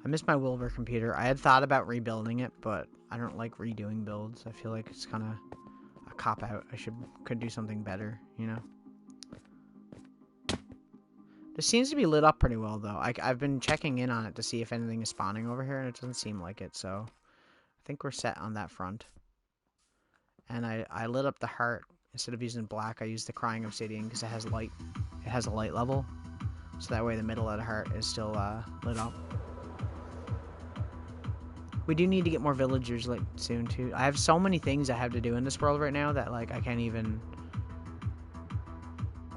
Speaker 1: I miss my Wilbur computer. I had thought about rebuilding it, but I don't like redoing builds. I feel like it's kind of a cop-out. I could do something better, you know? This seems to be lit up pretty well, though. I've been checking in on it to see if anything is spawning over here, and it doesn't seem like it, so... I think we're set on that front. And I lit up the heart. Instead of using black, I used the Crying Obsidian because it has light. It has a light level. So that way the middle of the heart is still lit up. We do need to get more villagers like soon too. I have so many things I have to do in this world right now that like I can't even...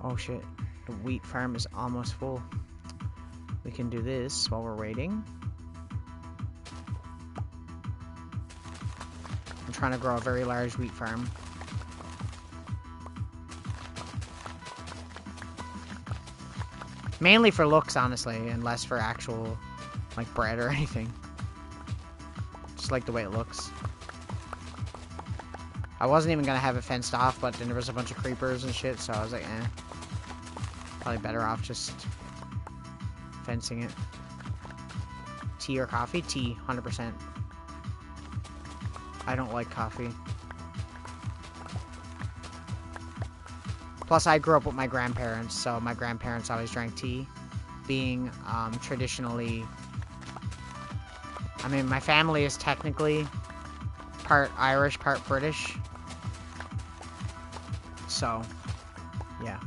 Speaker 1: Oh shit. The wheat farm is almost full. We can do this while we're waiting. I'm trying to grow a very large wheat farm. Mainly for looks, honestly, and less for actual, like, bread or anything. Just like the way it looks. I wasn't even gonna have it fenced off, but then there was a bunch of creepers and shit, so I was like, eh. Probably better off just fencing it. Tea or coffee? Tea, 100%. I don't like coffee. Plus, I grew up with my grandparents, so my grandparents always drank tea. Being traditionally... I mean, my family is technically part Irish, part British. So, yeah.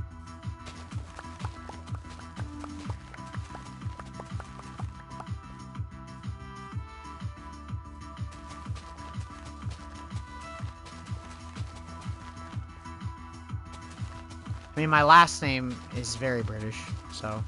Speaker 1: I mean, my last name is very British, so...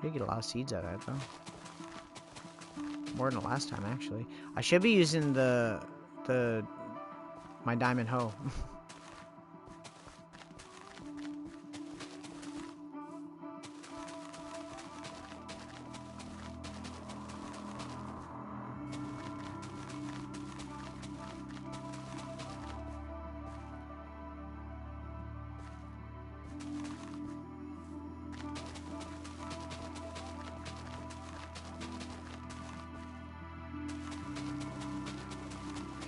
Speaker 1: You get a lot of seeds out of that, though. More than the last time, actually. I should be using my diamond hoe.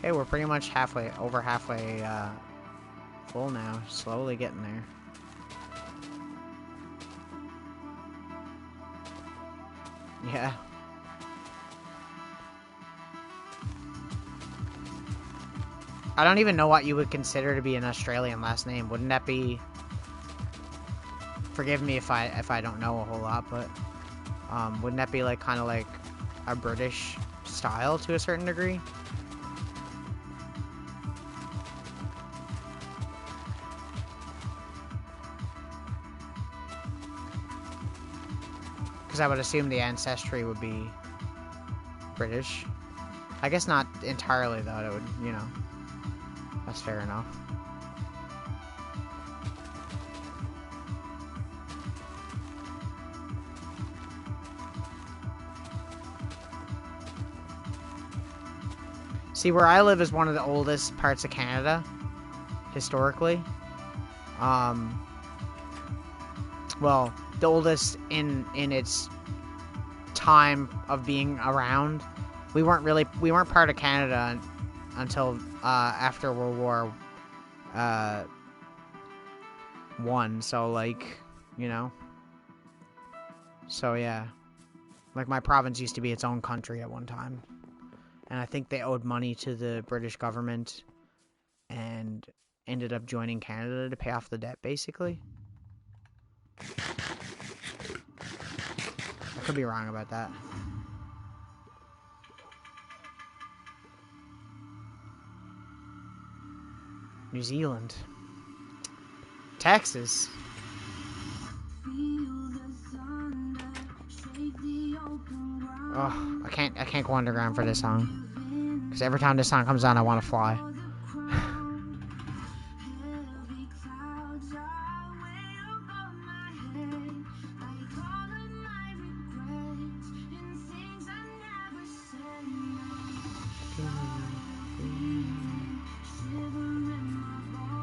Speaker 1: Okay, we're pretty much over halfway, full now. Slowly getting there. Yeah. I don't even know what you would consider to be an Australian last name. Wouldn't that be... Forgive me if I don't know a whole lot, but... wouldn't that be, like, kind of like a British style to a certain degree? Because I would assume the ancestry would be British. I guess not entirely, though. It would, you know, that's fair enough. See, where I live is one of the oldest parts of Canada, historically. Well, the oldest in its time of being around. We weren't part of Canada until after World War One. So, like, you know. So yeah, like my province used to be its own country at one time, and I think they owed money to the British government, and ended up joining Canada to pay off the debt, basically. I could be wrong about that. New Zealand. Texas. Oh, I can't go underground for this song. Because every time this song comes on, I want to fly.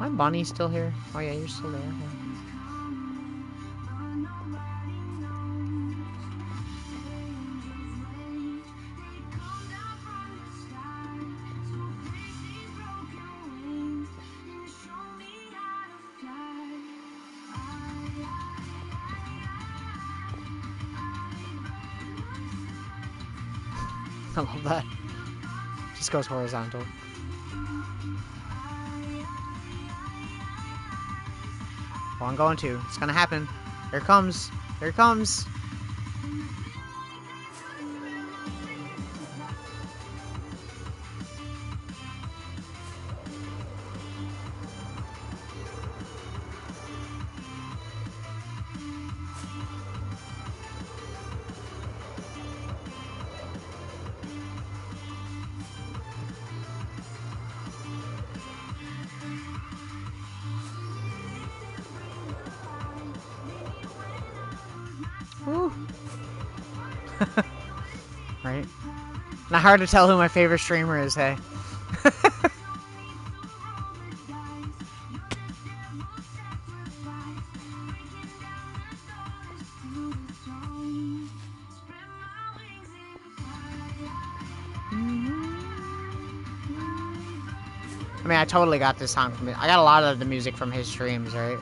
Speaker 1: My bunny's still here? Oh yeah, you're still there. Yeah. I love that. Just goes horizontal. Well, I'm going to. It's gonna happen. Here it comes. Here it comes. Right? Not hard to tell who my favorite streamer is, hey? I mean, I totally got this song from it. I got a lot of the music from his streams, right?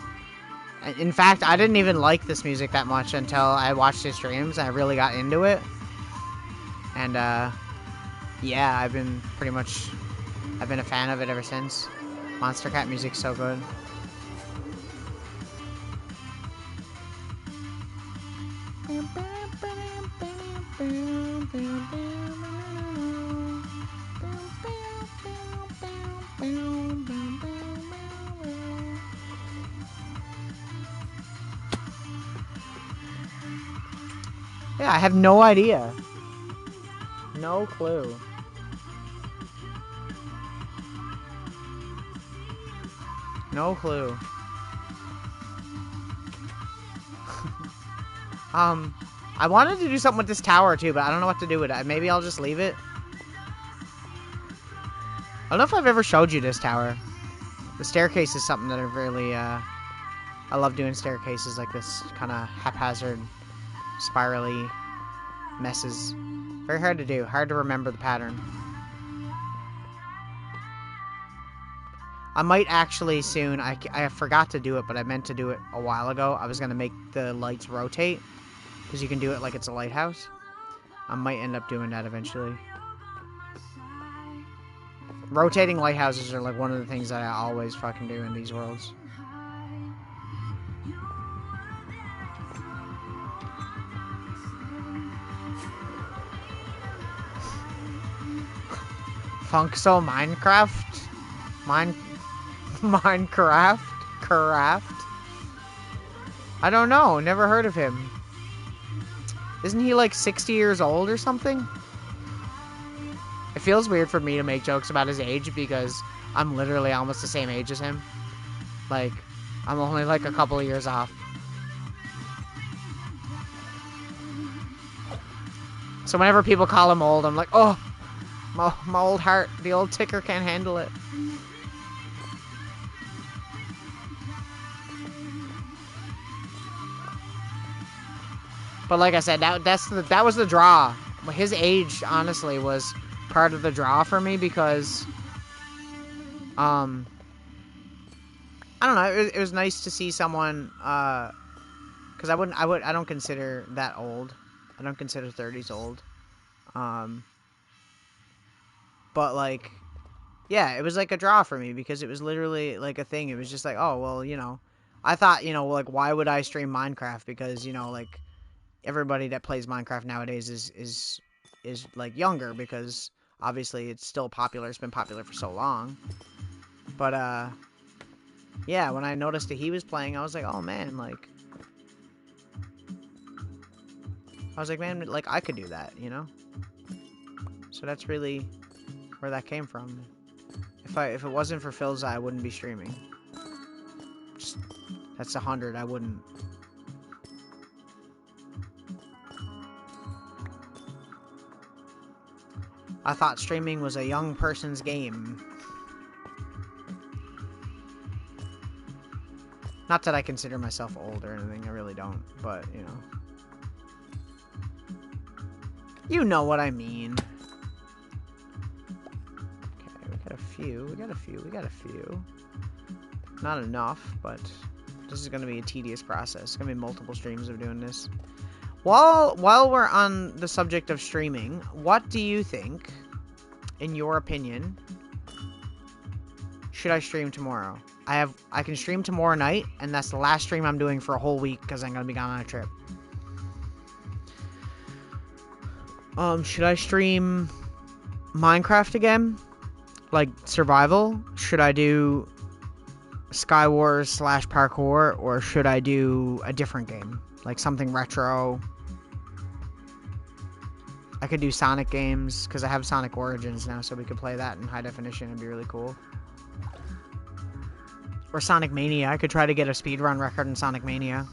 Speaker 1: In fact, I didn't even like this music that much until I watched his streams. I really got into it. And, yeah, I've been a fan of it ever since. Monster Cat music's so good. Yeah, I have no idea. No clue. No clue. I wanted to do something with this tower too, but I don't know what to do with it. Maybe I'll just leave it. I don't know if I've ever showed you this tower. The staircase is something that I've really, I love doing staircases like this, kind of haphazard, spirally messes. Very hard to do, hard to remember the pattern. I might actually soon, I forgot to do it, but I meant to do it a while ago. I was going to make the lights rotate, because you can do it like it's a lighthouse. I might end up doing that eventually. Rotating lighthouses are like one of the things that I always fucking do in these worlds. Funkso Minecraft? Minecraft? Craft? I don't know. Never heard of him. Isn't he like 60 years old or something? It feels weird for me to make jokes about his age because I'm literally almost the same age as him. Like, I'm only like a couple of years off. So whenever people call him old, I'm like, oh, my old heart, the old ticker can't handle it. But like I said, that was the draw. His age, honestly, was part of the draw for me because, I don't know. It was nice to see someone, because I don't consider that old. I don't consider 30s old. But like, yeah, it was like a draw for me because it was literally like a thing. It was just like, oh well, you know, I thought, you know, like why would I stream Minecraft? Because, you know, like everybody that plays Minecraft nowadays is like younger because obviously it's still popular. It's been popular for so long. But yeah, when I noticed that he was playing, I was like, oh man, like man, like I could do that, you know? So that's really where that came from. If it wasn't for Phil's Eye, I wouldn't be streaming. Just, that's 100, I wouldn't. I thought streaming was a young person's game. Not that I consider myself old or anything, I really don't, but, you know. You know what I mean. Okay, we got a few. Not enough, but this is going to be a tedious process. It's going to be multiple streams of doing this. While we're on the subject of streaming, what do you think, in your opinion, should I stream tomorrow? I can stream tomorrow night, and that's the last stream I'm doing for a whole week because I'm going to be gone on a trip. Should I stream Minecraft again? Like, survival? Should I do Skywars / parkour? Or should I do a different game? Like, something retro? I could do Sonic games, because I have Sonic Origins now, so we could play that in high definition. It'd be really cool. Or Sonic Mania. I could try to get a speedrun record in Sonic Mania.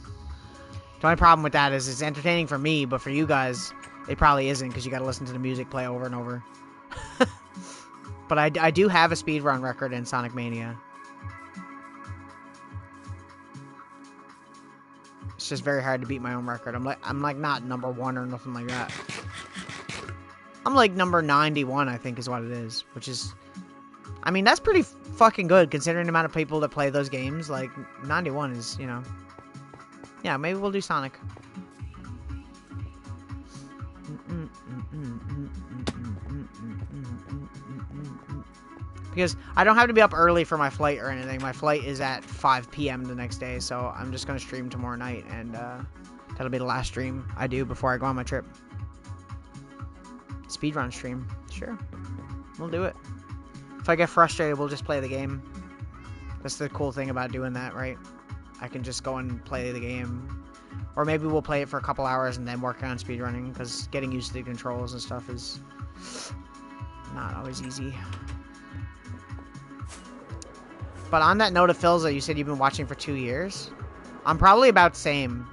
Speaker 1: The only problem with that is it's entertaining for me, but for you guys, It probably isn't, because you gotta listen to the music play over and over. But I do have a speedrun record in Sonic Mania. It's just very hard to beat my own record. I'm like not number 1 or nothing like that. I'm like number 91, I think is what it is. Which is... I mean, that's pretty fucking good, considering the amount of people that play those games. Like, 91 is, you know... Yeah, maybe we'll do Sonic. Because I don't have to be up early for my flight or anything. My flight is at 5 p.m. the next day, so I'm just going to stream tomorrow night, and that'll be the last stream I do before I go on my trip. Speedrun stream. Sure. We'll do it. If I get frustrated, we'll just play the game. That's the cool thing about doing that, right? I can just go and play the game. Or maybe we'll play it for a couple hours and then work on speedrunning, because getting used to the controls and stuff is not always easy. But on that note of Philza, you said you've been watching for 2 years. I'm probably about the same.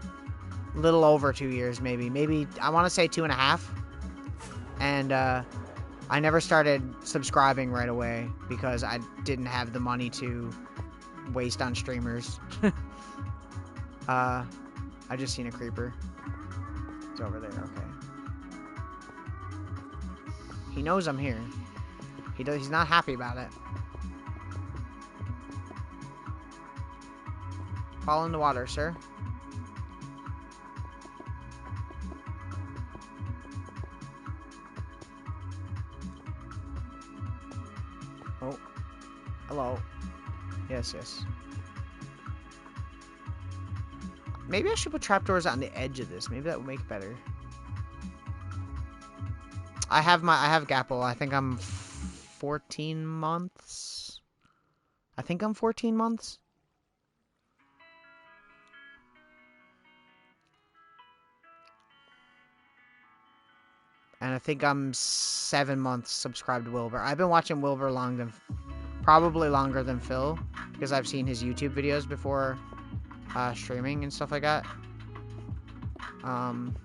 Speaker 1: A little over 2 years, maybe. Maybe, I want to say 2.5. And, I never started subscribing right away because I didn't have the money to waste on streamers. I just seen a creeper. It's over there, okay. He knows I'm here. He's not happy about it. Fall in the water, sir. Oh. Hello. Yes, yes. Maybe I should put trapdoors on the edge of this. Maybe that would make it better. I have Gapple. I think I'm 14 months. I think I'm 14 months. And I think I'm 7 months subscribed to Wilbur. I've been watching Wilbur probably longer than Phil, because I've seen his YouTube videos before streaming and stuff like that. And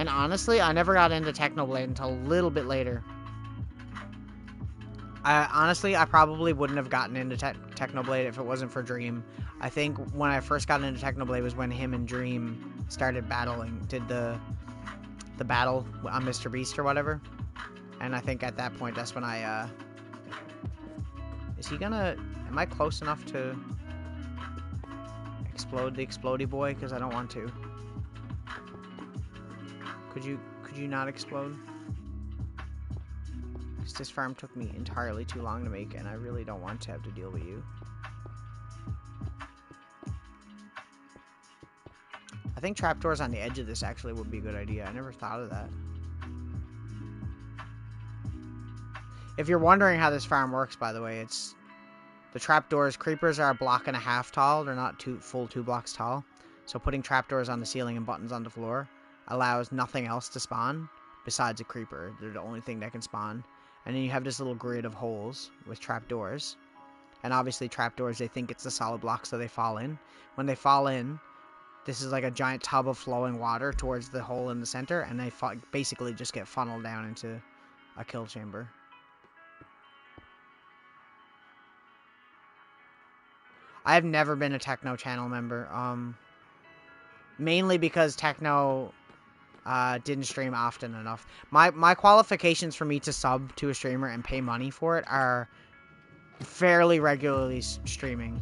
Speaker 1: honestly, I never got into Technoblade until a little bit later. I probably wouldn't have gotten into Technoblade if it wasn't for Dream. I think when I first got into Technoblade was when him and Dream started battling, did the battle on Mr. Beast or whatever. And I think at that point, that's when I, am I close enough to explode the explodey boy? Because I don't want to. Could you not explode? Because this farm took me entirely too long to make, and I really don't want to have to deal with you. I think trapdoors on the edge of this actually would be a good idea. I never thought of that. If you're wondering how this farm works, by the way, it's the trapdoors. Creepers are 1.5 blocks tall. They're not full 2 blocks tall. So putting trapdoors on the ceiling and buttons on the floor allows nothing else to spawn besides a creeper. They're the only thing that can spawn. And then you have this little grid of holes with trapdoors. And obviously trapdoors, they think it's a solid block, so they fall in. When they fall in, this is like a giant tub of flowing water towards the hole in the center, and they basically just get funneled down into a kill chamber. I have never been a Techno channel member, mainly because Techno didn't stream often enough. My qualifications for me to sub to a streamer and pay money for it are fairly regularly streaming.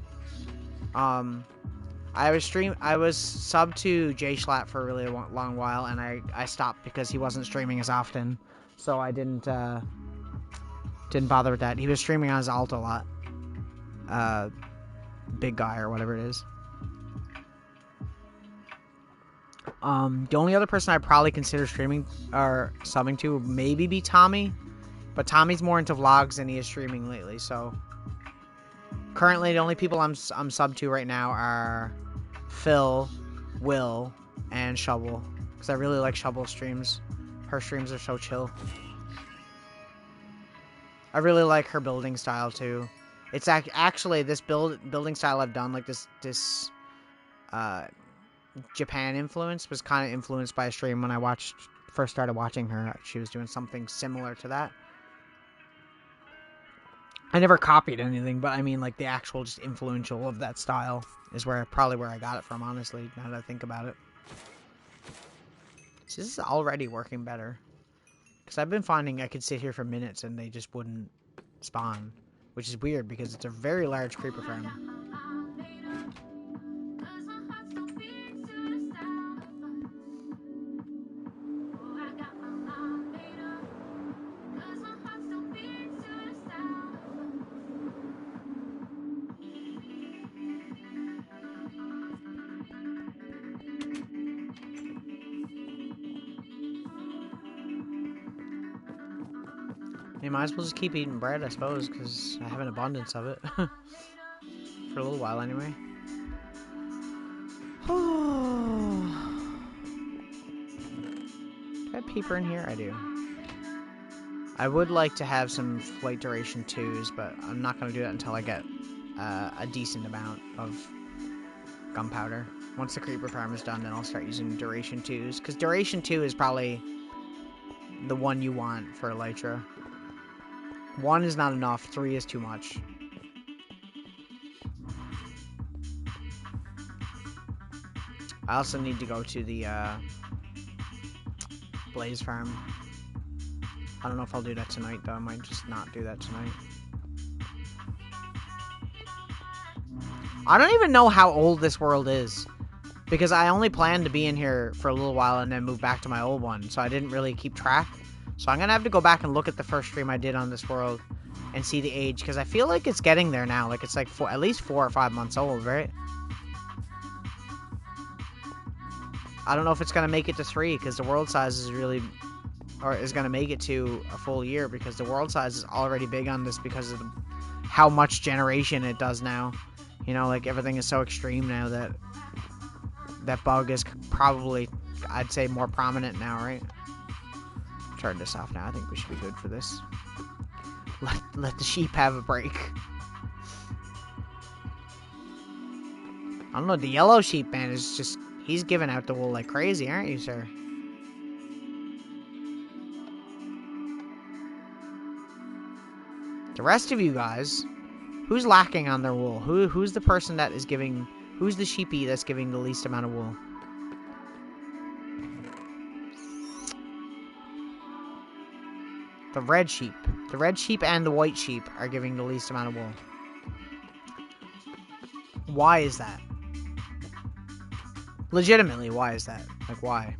Speaker 1: I was subbed to J Schlatt for a really long while, and I stopped because he wasn't streaming as often, so I didn't bother with that. He was streaming on his alt a lot. Big guy or whatever it is. The only other person I'd probably consider streaming or subbing to would maybe be Tommy, but Tommy's more into vlogs than he is streaming lately, so currently the only people I'm subbed to right now are Phil, Will, and Shovel, because I really like Shovel's streams. Her streams are so chill. I really like her building style too. It's actually this building style I've done, like this Japan influence was kind of influenced by a stream when I first started watching her. She was doing something similar to that. I never copied anything, but I mean, like, the actual just influential of that style is probably where I got it from, honestly, now that I think about it. So this is already working better. Because I've been finding I could sit here for minutes and they just wouldn't spawn. Which is weird because it's a very large creeper farm. You might as well just keep eating bread, I suppose, because I have an abundance of it. For a little while, anyway. Do I have peeper in here? I do. I would like to have some flight duration 2s, but I'm not going to do that until I get a decent amount of gunpowder. Once the creeper farm is done, then I'll start using duration 2s, because duration 2 is probably the one you want for elytra. 1 is not enough, 3 is too much. I also need to go to the Blaze farm. I don't know if I'll do that tonight, though. I might just not do that tonight. I don't even know how old this world is, because I only planned to be in here for a little while and then move back to my old one, so I didn't really keep track. So I'm gonna have to go back and look at the first stream I did on this world and see the age, because I feel like it's getting there now. Like, it's like at least 4 or 5 months old, right? I don't know if it's gonna make it to 3, because the world size is really, or is gonna make it to a full year, because the world size is already big on this because of how much generation it does now. You know, like, everything is so extreme now that that bug is probably, I'd say, more prominent now, right? Turn this off now. I think we should be good for this. Let the sheep have a break. I don't know, the yellow sheep, man, is just, he's giving out the wool like crazy, aren't you, sir? The rest of you guys, who's lacking on their wool? Who's the person that is giving, who's the sheepy that's giving the least amount of wool? The red sheep. The red sheep and the white sheep are giving the least amount of wool. Why is that? Legitimately, why is that? Like, why?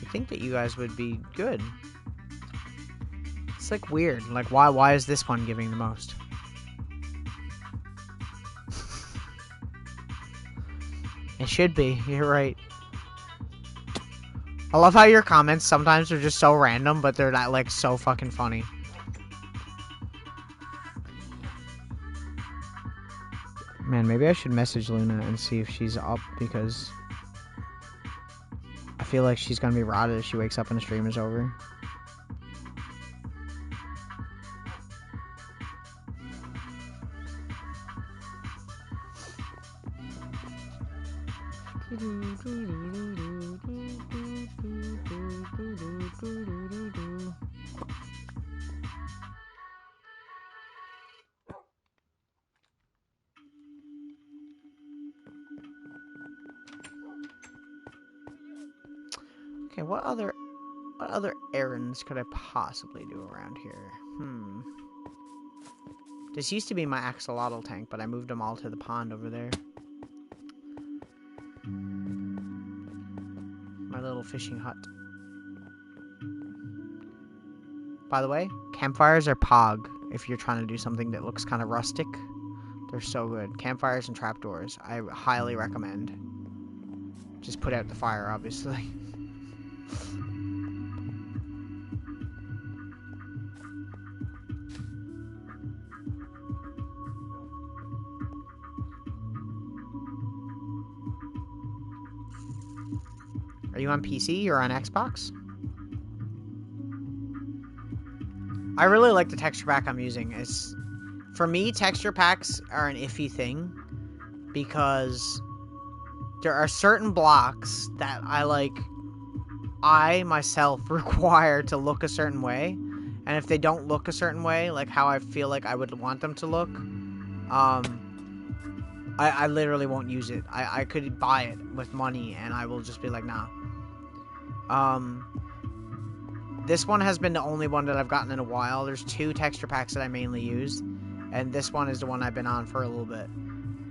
Speaker 1: You think that you guys would be good. It's like weird. Like, why is this one giving the most? It should be. You're right. I love how your comments sometimes are just so random, but they're not, like, so fucking funny. Man, maybe I should message Luna and see if she's up, because I feel like she's gonna be rotted if she wakes up and the stream is over. Okay, what other errands could I possibly do around here? This used to be my axolotl tank, but I moved them all to the pond over there. My little fishing hut. By the way, campfires are pog if you're trying to do something that looks kind of rustic. They're so good. Campfires and trapdoors, I highly recommend. Just put out the fire, obviously. Are you on PC or on Xbox? I really like the texture pack I'm using. For me, texture packs are an iffy thing. because there are certain blocks that I myself require to look a certain way, and if they don't look a certain way, like how I feel like I would want them to look, I literally won't use it. I could buy it with money, and I will just be like, nah. This one has been the only one that I've gotten in a while. There's 2 texture packs that I mainly use, and this one is the one I've been on for a little bit.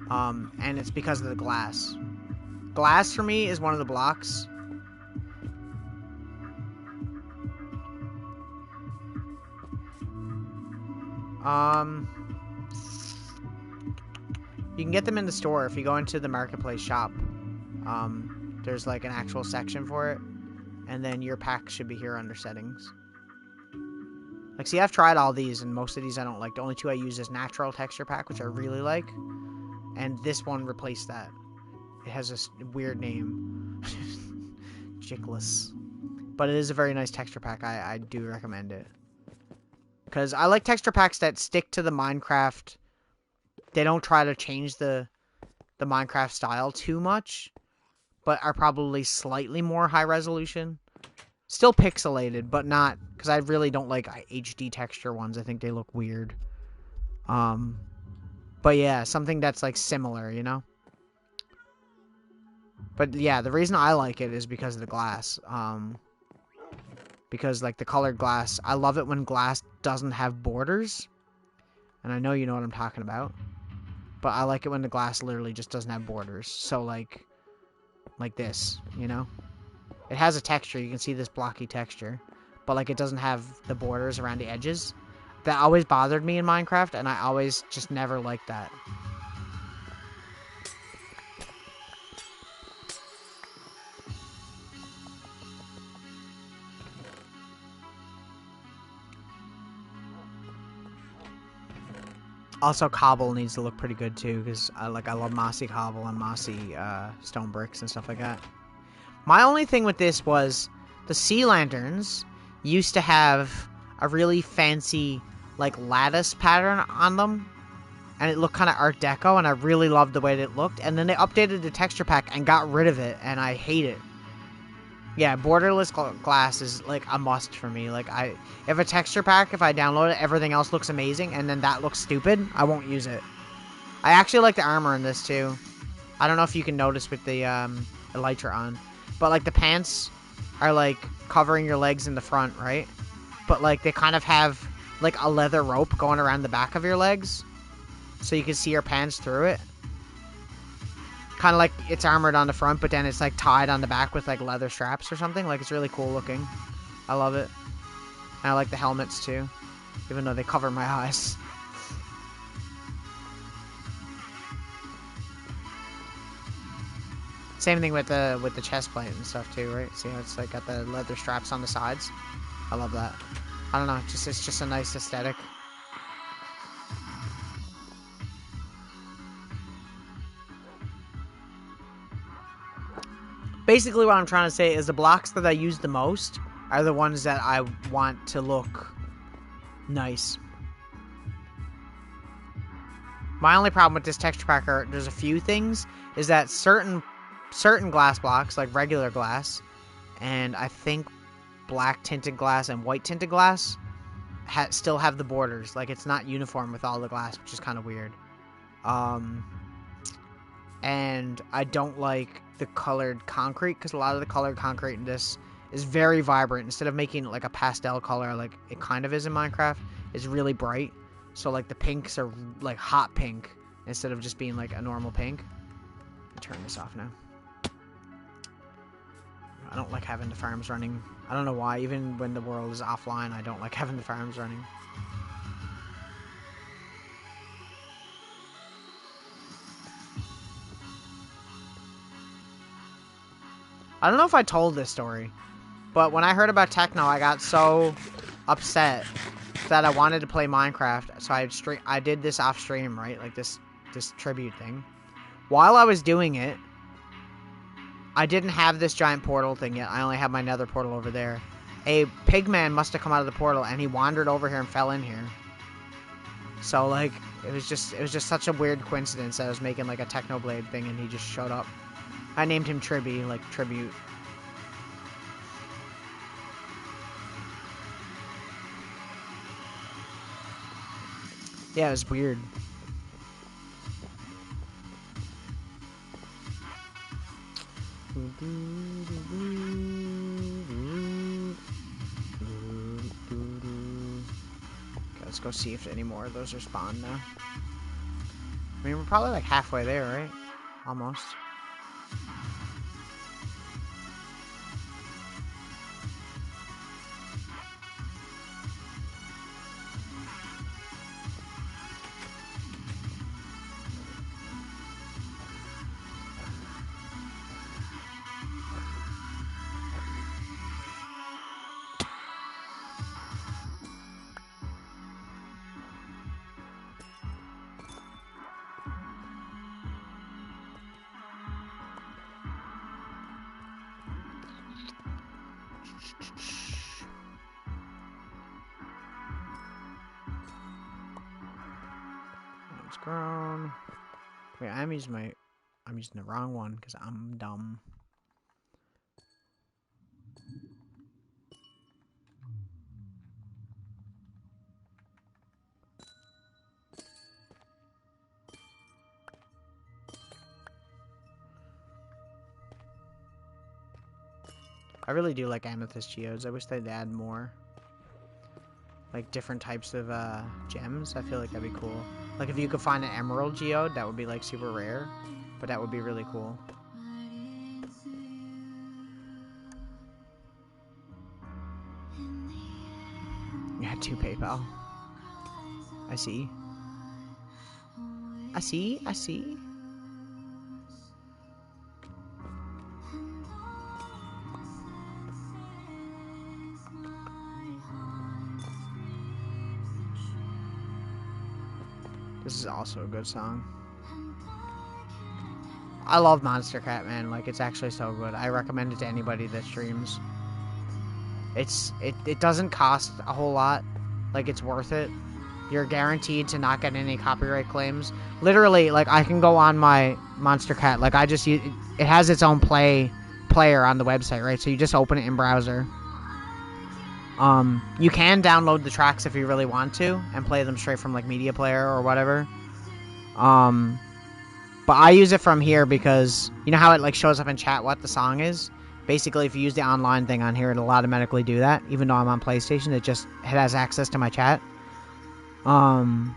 Speaker 1: And it's because of the glass. Glass for me is one of the blocks. You can get them in the store if you go into the marketplace shop. There's like an actual section for it, and then your pack should be here under settings. Like, see, I've tried all these, and most of these I don't like. The only 2 I use is natural texture pack, which I really like, and this one replaced that. It has a weird name. Chickless. But it is a very nice texture pack. I do recommend it. Because I like texture packs that stick to the Minecraft. They don't try to change the Minecraft style too much, but are probably slightly more high resolution. Still pixelated, but not, because I really don't like HD texture ones. I think they look weird. But yeah, something that's like similar, you know? But yeah, the reason I like it is because of the glass. Because like the colored glass, I love it when glass doesn't have borders. And I know you know what I'm talking about. But I like it when the glass literally just doesn't have borders. So like this, you know? It has a texture. You can see this blocky texture. But like it doesn't have the borders around the edges. That always bothered me in Minecraft, and I always just never liked that. Also, cobble needs to look pretty good too, because I love mossy cobble and mossy stone bricks and stuff like that. My only thing with this was the sea lanterns used to have a really fancy like lattice pattern on them, and it looked kind of Art Deco, and I really loved the way that it looked. And then they updated the texture pack and got rid of it, and I hate it. Yeah, borderless glass is like a must for me. Like if a texture pack, if I download it, everything else looks amazing, and then that looks stupid, I won't use it. I actually like the armor in this too. I don't know if you can notice with the elytra on, but like the pants are like covering your legs in the front, right? But like they kind of have like a leather rope going around the back of your legs, so you can see your pants through it. Kind of like it's armored on the front, but then it's like tied on the back with like leather straps or something. Like it's really cool looking. I love it. And I like the helmets too, even though they cover my eyes. Same thing with the chest plate and stuff too, right? See how it's like got the leather straps on the sides? I love that. I don't know, it's just a nice aesthetic. Basically what I'm trying to say is the blocks that I use the most are the ones that I want to look nice. My only problem with this texture pack there's a few things, is that certain glass blocks, like regular glass, and I think black tinted glass and white tinted glass, still have the borders. Like it's not uniform with all the glass, which is kind of weird. And I don't like the colored concrete, because a lot of the colored concrete in this is very vibrant. Instead of making it like a pastel color like it kind of is in Minecraft, it's really bright. So like the pinks are like hot pink instead of just being like a normal pink. I'll turn this off now. I don't like having the farms running. I don't know why. Even when the world is offline, I don't like having the farms running. I don't know if I told this story, but when I heard about Techno, I got so upset that I wanted to play Minecraft. So I did this off stream, right? Like this tribute thing. While I was doing it, I didn't have this giant portal thing yet. I only have my nether portal over there. A pigman must have come out of the portal, and he wandered over here and fell in here. So like it was just such a weird coincidence. I was making like a Technoblade thing and he just showed up. I named him Tribby, like tribute. Yeah, it was weird. Okay, let's go see if any more of those are spawned now. I mean, we're probably like halfway there, right? Almost. It's grown. Wait, I'm using the wrong one because I'm dumb. I really do like amethyst geodes. I wish they'd add more. Like different types of gems. I feel like that'd be cool. Like if you could find an emerald geode, that would be like super rare. But that would be really cool. You had 2 PayPal. I see. I see. I see. This is also a good song. I love Monster Cat, man. Like, it's actually so good. I recommend it to anybody that streams. It doesn't cost a whole lot. Like, it's worth it. You're guaranteed to not get any copyright claims. Literally, like, I can go on my Monster Cat. Like, I just use it has its own player on the website, right? So you just open it in browser. You can download the tracks if you really want to and play them straight from like Media Player or whatever. But I use it from here because you know how it like shows up in chat what the song is? Basically, if you use the online thing on here, it'll automatically do that. Even though I'm on PlayStation, it has access to my chat. And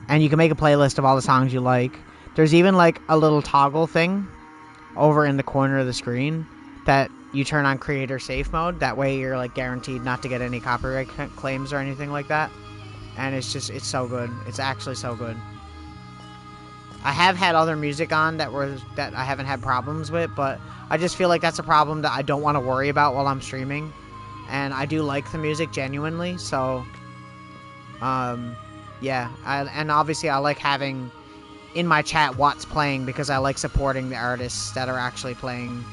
Speaker 1: you can make a playlist of all the songs you like. There's even like a little toggle thing over in the corner of the screen that you turn on creator safe mode. That way you're like guaranteed not to get any copyright claims or anything like that. And it's so good. It's actually so good. I have had other music on that I haven't had problems with, but I just feel like that's a problem that I don't want to worry about while I'm streaming. And I do like the music genuinely, so yeah. And obviously I like having in my chat what's playing because I like supporting the artists that are actually playing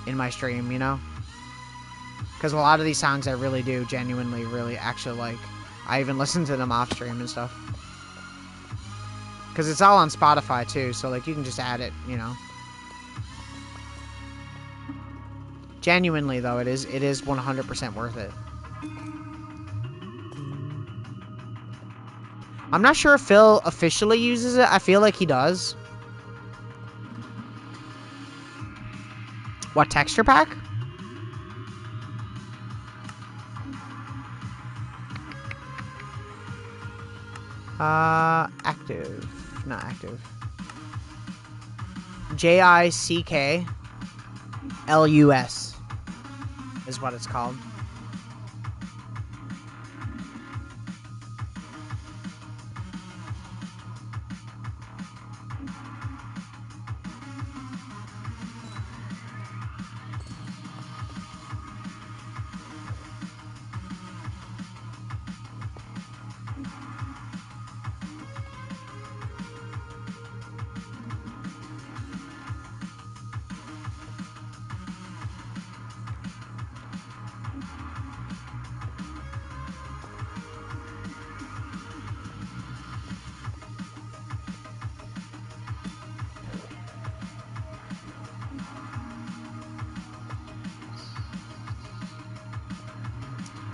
Speaker 1: in my stream, you know? Because a lot of these songs I really do genuinely really actually like. I even listen to them off stream and stuff. Because it's all on Spotify too, so like you can just add it, you know. Genuinely though, it is 100% worth it. I'm not sure if Phil officially uses it. I feel like he does. What texture pack? Active. Not active. JICKLUS is what it's called.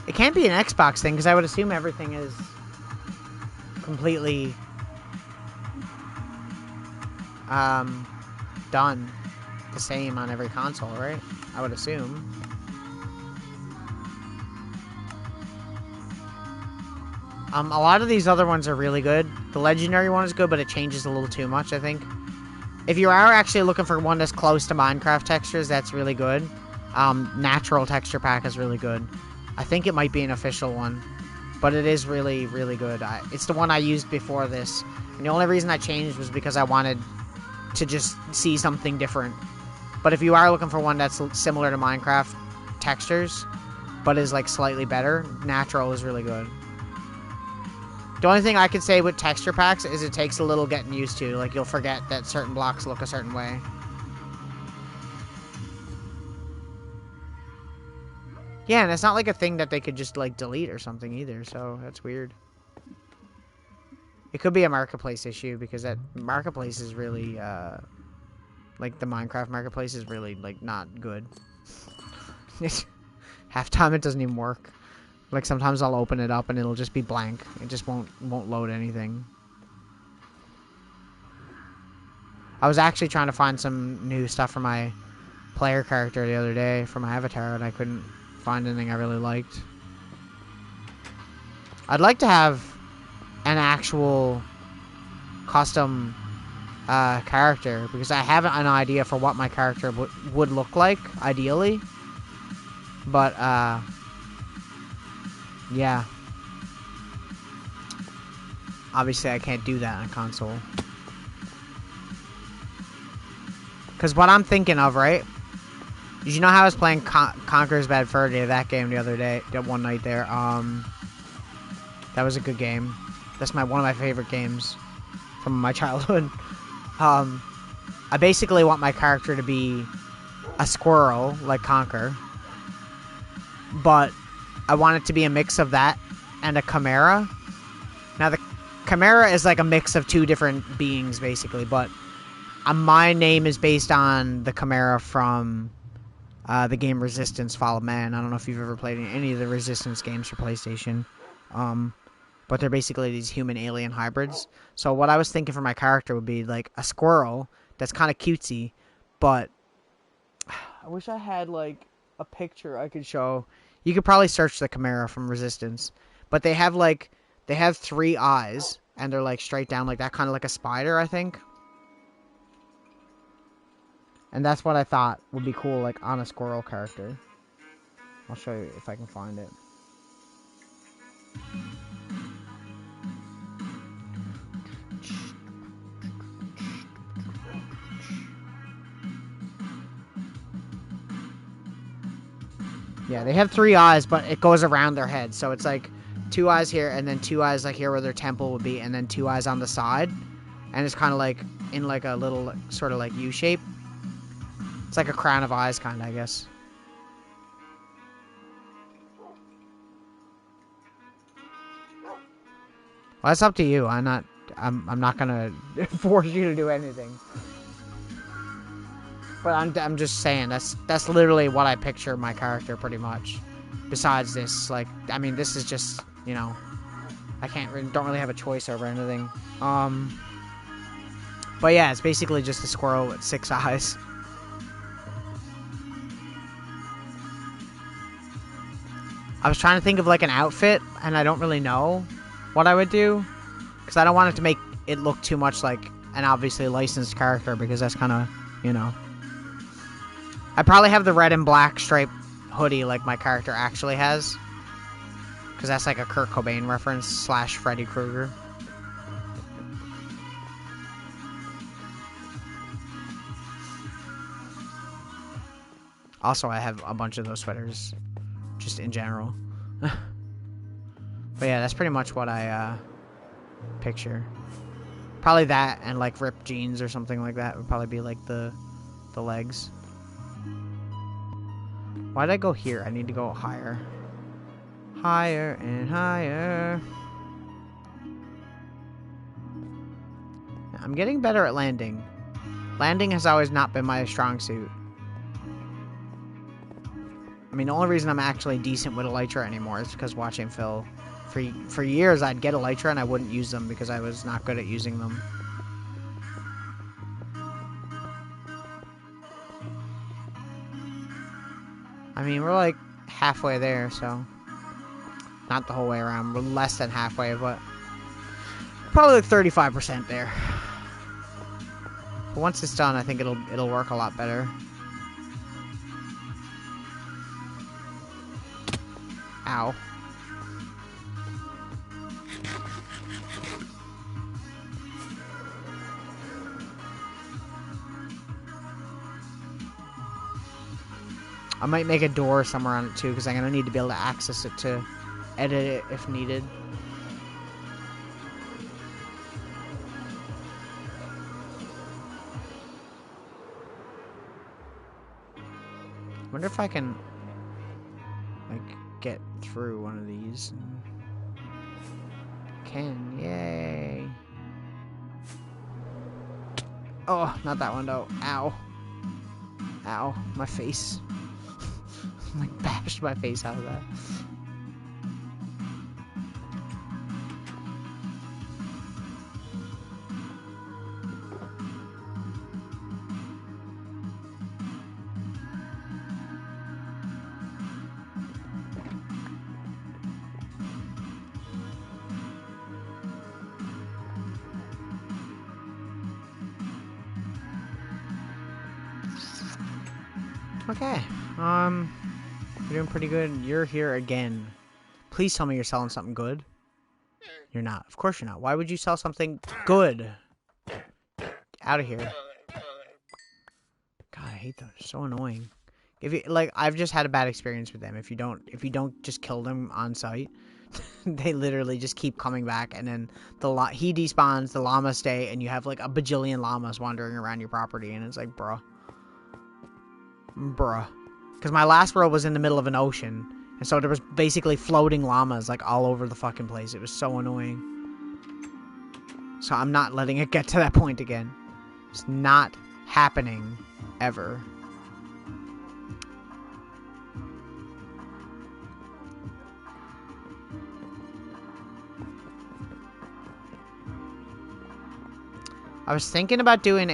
Speaker 1: It can't be an Xbox thing, because I would assume everything is completely done the same on every console, right? I would assume. A lot of these other ones are really good. The Legendary one is good, but it changes a little too much, I think. If you are actually looking for one that's close to Minecraft textures, that's really good. Natural Texture Pack is really good. I think it might be an official one, but it is really, really good. It's the one I used before this, and the only reason I changed was because I wanted to just see something different. But if you are looking for one that's similar to Minecraft textures, but is like slightly better, Natural is really good. The only thing I could say with texture packs is it takes a little getting used to. Like, you'll forget that certain blocks look a certain way. Yeah, and it's not like a thing that they could just, like, delete or something either, so that's weird. It could be a marketplace issue, because that marketplace is really, like, the Minecraft marketplace is really, like, not good. Half time it doesn't even work. Like, sometimes I'll open it up and it'll just be blank. It just won't load anything. I was actually trying to find some new stuff for my player character the other day for my avatar, and I couldn't find anything I really liked. I'd like to have an actual custom character, because I have an idea for what my character would look like, ideally. But, yeah. Obviously, I can't do that on console. Because what I'm thinking of, right? Did you know how I was playing Conker's Bad Fur Day, that game the other day, that one night there? That was a good game. That's one of my favorite games from my childhood. I basically want my character to be a squirrel, like Conker. But I want it to be a mix of that and a chimera. Now, the chimera is like a mix of two different beings, basically, but my name is based on the chimera from the game Resistance: Fall of Man. I don't know if you've ever played any of the Resistance games for PlayStation. But they're basically these human-alien hybrids. So what I was thinking for my character would be like a squirrel that's kind of cutesy, but I wish I had like a picture I could show. You could probably search the chimera from Resistance, but they have 3 eyes, and they're like straight down like that, kind of like a spider, I think. And that's what I thought would be cool, like on a squirrel character. I'll show you if I can find it. Yeah, they have 3 eyes, but it goes around their head. So it's like 2 eyes here, and then 2 eyes like here where their temple would be, and then 2 eyes on the side. And it's kind of like in like a little sort of like U shape. It's like a crown of eyes, kind of, I guess. Well, that's up to you. I'm not gonna force you to do anything. But I'm just saying that's literally what I picture my character pretty much. Besides this, like, I mean, this is just, you know, I don't really have a choice over anything. But yeah, it's basically just a squirrel with 6 eyes. I was trying to think of like an outfit, and I don't really know what I would do, because I don't want it to make it look too much like an obviously licensed character, because that's kind of, you know. I probably have the red and black striped hoodie like my character actually has, because that's like a Kurt Cobain reference / Freddy Krueger. Also, I have a bunch of those sweaters, just in general. But yeah, that's pretty much what I picture. Probably that, and like ripped jeans or something like that would probably be like the legs. Why did I go here? I need to go higher. Higher and higher. I'm getting better at landing. Landing has always not been my strong suit. I mean, the only reason I'm actually decent with elytra anymore is because watching Phil. For years, I'd get elytra and I wouldn't use them because I was not good at using them. I mean, we're like halfway there, so not the whole way around. We're less than halfway, but probably like 35% there. But once it's done, I think it'll work a lot better. Ow. I might make a door somewhere on it too, because I'm going to need to be able to access it to edit it if needed. I wonder if I can, like, get through one of these. Can, yay. Oh, not that window. Ow. Ow, my face. Like, bashed my face out of that. Okay, you're doing pretty good. You're here again. Please tell me you're selling something good. You're not. Of course you're not. Why would you sell something good? Out of here. God, I hate them. They're so annoying. If you like, I've just had a bad experience with them. If you don't just kill them on sight, they literally just keep coming back, and then he despawns, the llamas stay, and you have like a bajillion llamas wandering around your property, and it's like, bruh. Because my last world was in the middle of an ocean, and so there was basically floating llamas like all over the fucking place. It was so annoying. So I'm not letting it get to that point again. It's not happening ever. I was thinking about doing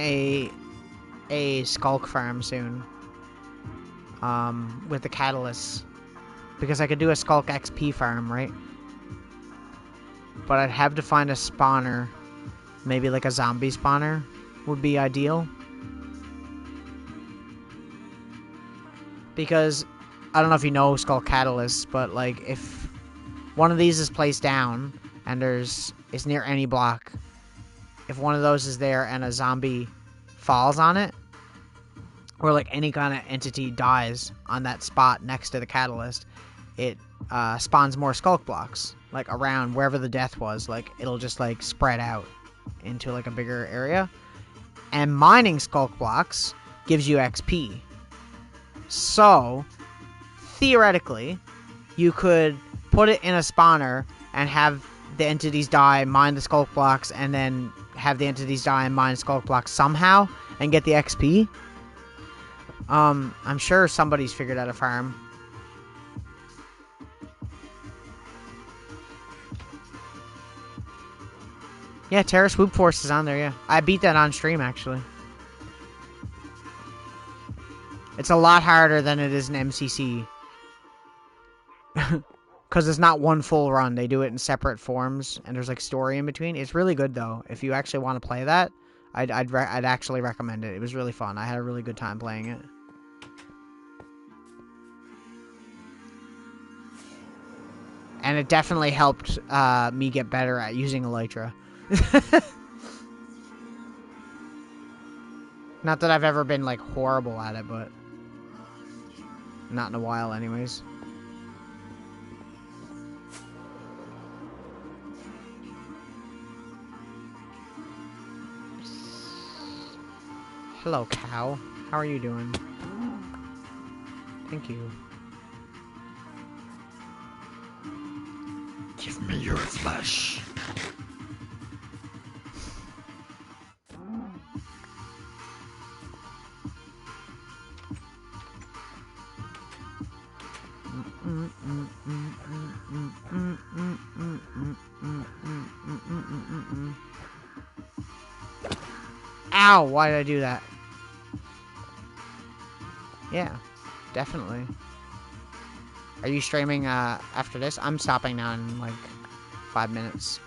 Speaker 1: a skulk farm soon. With the catalyst, because I could do a skulk XP farm, right? But I'd have to find a spawner. Maybe like a zombie spawner would be ideal. Because I don't know if you know Skull Catalyst, but like if one of these is placed down and it's near any block, if one of those is there and a zombie falls on it, or like any kind of entity dies on that spot next to the catalyst, it spawns more skulk blocks, like around wherever the death was. Like it'll just like spread out into like a bigger area. And mining skulk blocks gives you XP. So theoretically, you could put it in a spawner and have the entities die, mine the skulk blocks, and then have the entities die and mine skulk blocks somehow and get the XP. I'm sure somebody's figured out a farm. Yeah, Terra Swoop Force is on there, yeah. I beat that on stream, actually. It's a lot harder than it is in MCC. Because it's not one full run. They do it in separate forms, and there's, like, story in between. It's really good, though. If you actually want to play that, I'd actually recommend it. It was really fun. I had a really good time playing it. And it definitely helped me get better at using Elytra. Not that I've ever been, like, horrible at it, but not in a while anyways. Hello, cow. How are you doing? Thank you.
Speaker 2: Give me your flesh.
Speaker 1: Ow! Why did I do that? Yeah, definitely. Are you streaming after this? I'm stopping now in like 5 minutes.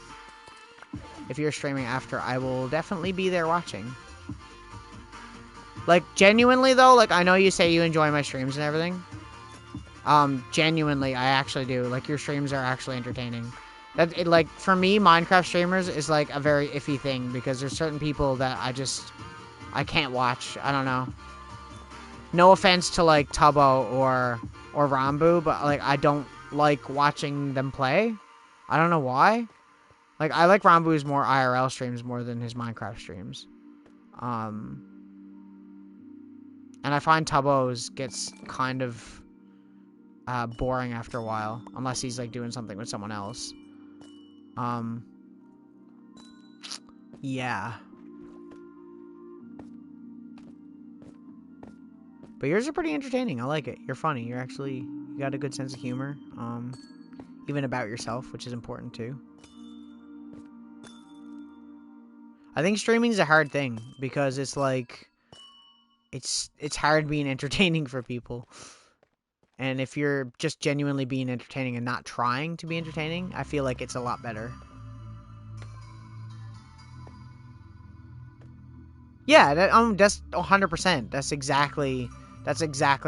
Speaker 1: If you're streaming after, I will definitely be there watching. Like, genuinely though, like, I know you say you enjoy my streams and everything. Genuinely, I actually do. Like, your streams are actually entertaining. Like, for me, Minecraft streamers is, like, a very iffy thing, because there's certain people that I can't watch. I don't know. No offense to, like, Tubbo or Rambu, but, like, I don't like watching them play. I don't know why. Like, I like Rambu's more IRL streams more than his Minecraft streams. And I find Tubbo's gets kind of boring after a while, unless he's, like, doing something with someone else. Yeah. But yours are pretty entertaining. I like it. You're funny. You got a good sense of humor. Even about yourself, which is important too. I think streaming is a hard thing because it's like it's hard being entertaining for people. And if you're just genuinely being entertaining and not trying to be entertaining, I feel like it's a lot better. Yeah, that's 100%. That's exactly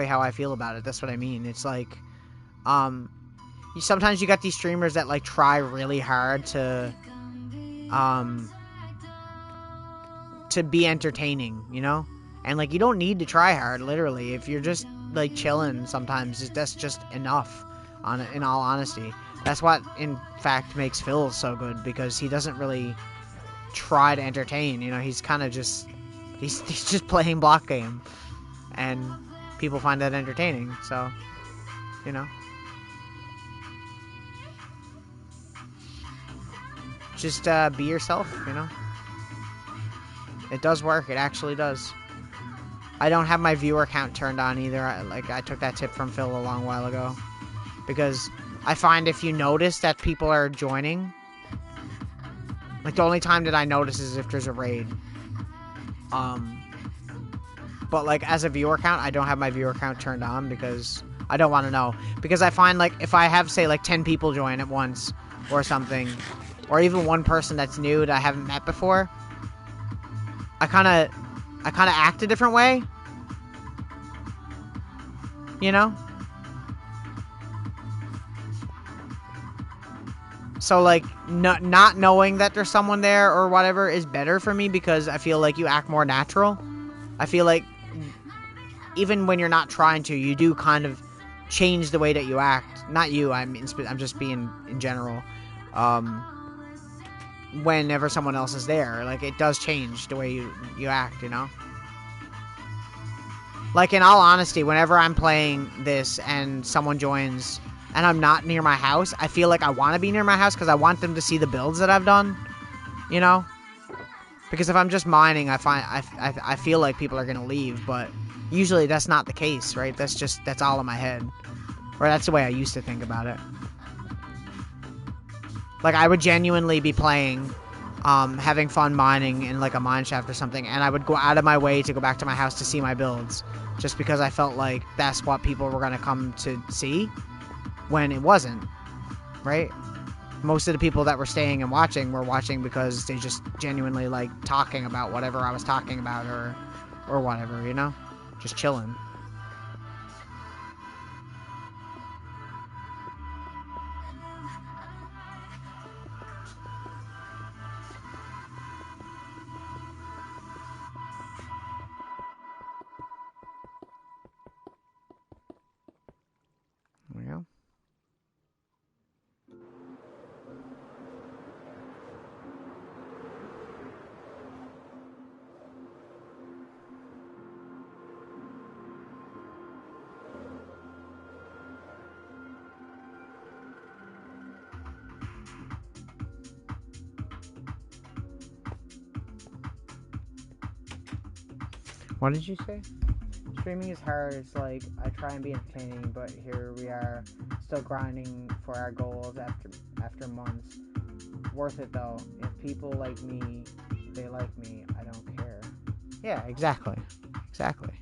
Speaker 1: how I feel about it. That's what I mean. It's like, sometimes you got these streamers that like try really hard to be entertaining, you know? And like, you don't need to try hard, literally. If you're just like chilling sometimes, that's just enough, in all honesty. That's what, in fact, makes Phil so good, because he doesn't really try to entertain, you know? He's kind of just, he's just playing block game. And people find that entertaining, so, you know? Just be yourself, you know? It does work. It actually does. I don't have my viewer count turned on either. I took that tip from Phil a long while ago. Because I find if you notice that people are joining, like, the only time that I notice is if there's a raid. But, like, as a viewer count, I don't have my viewer count turned on because I don't want to know. Because I find, like, if I have, say, like, 10 people join at once or something, or even one person that's new that I haven't met before, I kind of act a different way. You know? So, like, not knowing that there's someone there or whatever is better for me, because I feel like you act more natural. I feel like even when you're not trying to, you do kind of change the way that you act. Not you, I'm just being in general. Whenever someone else is there, like, it does change the way you act, you know? Like, in all honesty, whenever I'm playing this and someone joins and I'm not near my house, I feel like I want to be near my house because I want them to see the builds that I've done, you know? Because if I'm just mining, I feel like people are going to leave, but usually that's not the case, right? That's all in my head. Or that's the way I used to think about it. Like, I would genuinely be playing, having fun mining in, like, a mine shaft or something, and I would go out of my way to go back to my house to see my builds, just because I felt like that's what people were going to come to see, when it wasn't, right? Most of the people that were staying and watching were watching because they just genuinely like talking about whatever I was talking about, or whatever, you know? Just chilling. There we go. What did you say? Streaming is hard. It's like, I try and be entertaining, but here we are, still grinding for our goals after months. Worth it though. If people like me, they like me. I don't care. Yeah, exactly. Exactly.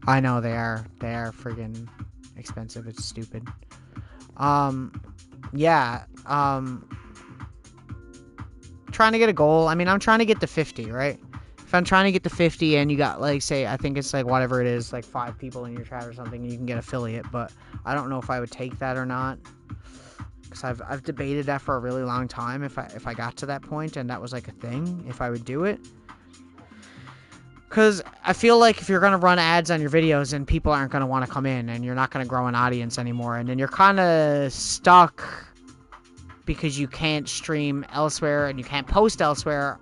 Speaker 1: I know they are friggin' expensive. It's stupid. Yeah. Trying to get a goal. I mean, I'm trying to get to 50, right? If I'm trying to get to 50 and you got, like, say, I think it's like whatever it is, like 5 people in your chat or something, and you can get affiliate, but I don't know if I would take that or not. Because I've debated that for a really long time if I got to that point and that was like a thing, if I would do it. Because I feel like if you're going to run ads on your videos and people aren't going to want to come in and you're not going to grow an audience anymore, and then you're kind of stuck because you can't stream elsewhere and you can't post elsewhere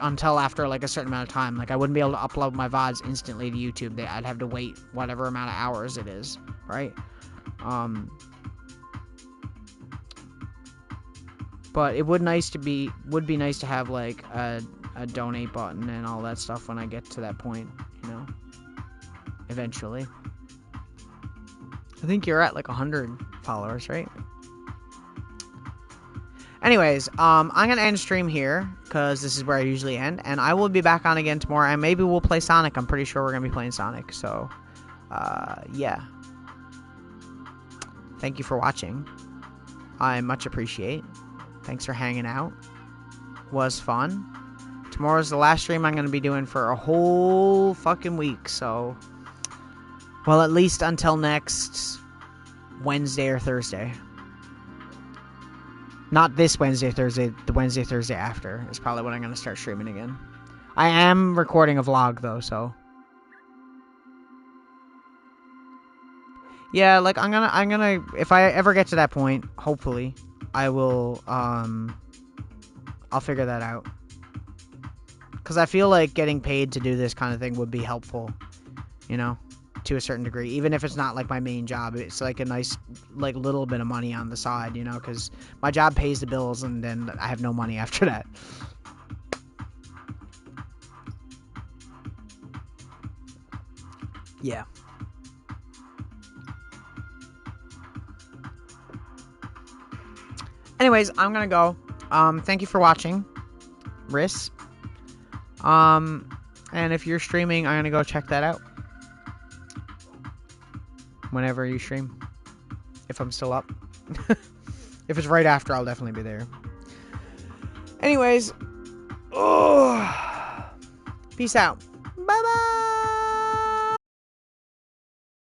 Speaker 1: until after like a certain amount of time. Like I wouldn't be able to upload my VODs instantly to YouTube. I'd have to wait whatever amount of hours it is, right? But it would be nice to have like a donate button and all that stuff when I get to that point, you know, eventually. I think you're at like 100 followers, right? Anyways, I'm going to end stream here because this is where I usually end, and I will be back on again tomorrow, and maybe we'll play Sonic. I'm pretty sure we're going to be playing Sonic, so, yeah. Thank you for watching. I much appreciate. Thanks for hanging out. Was fun. Tomorrow's the last stream I'm going to be doing for a whole fucking week, so, well, at least until next Wednesday or Thursday. Not this Wednesday, Thursday. The Wednesday, Thursday after is probably when I'm going to start streaming again. I am recording a vlog, though, so. Yeah, like, I'm gonna, if I ever get to that point, hopefully, I will, I'll figure that out. Because I feel like getting paid to do this kind of thing would be helpful, you know, to a certain degree. Even if it's not like my main job, it's like a nice, like, little bit of money on the side, you know, because my job pays the bills and then I have no money after that. Yeah. Anyways, I'm gonna go. Thank you for watching, Riss. And if you're streaming, I'm gonna go check that out. Whenever you stream. If I'm still up. If it's right after, I'll definitely be there. Anyways. Peace out. Bye-bye.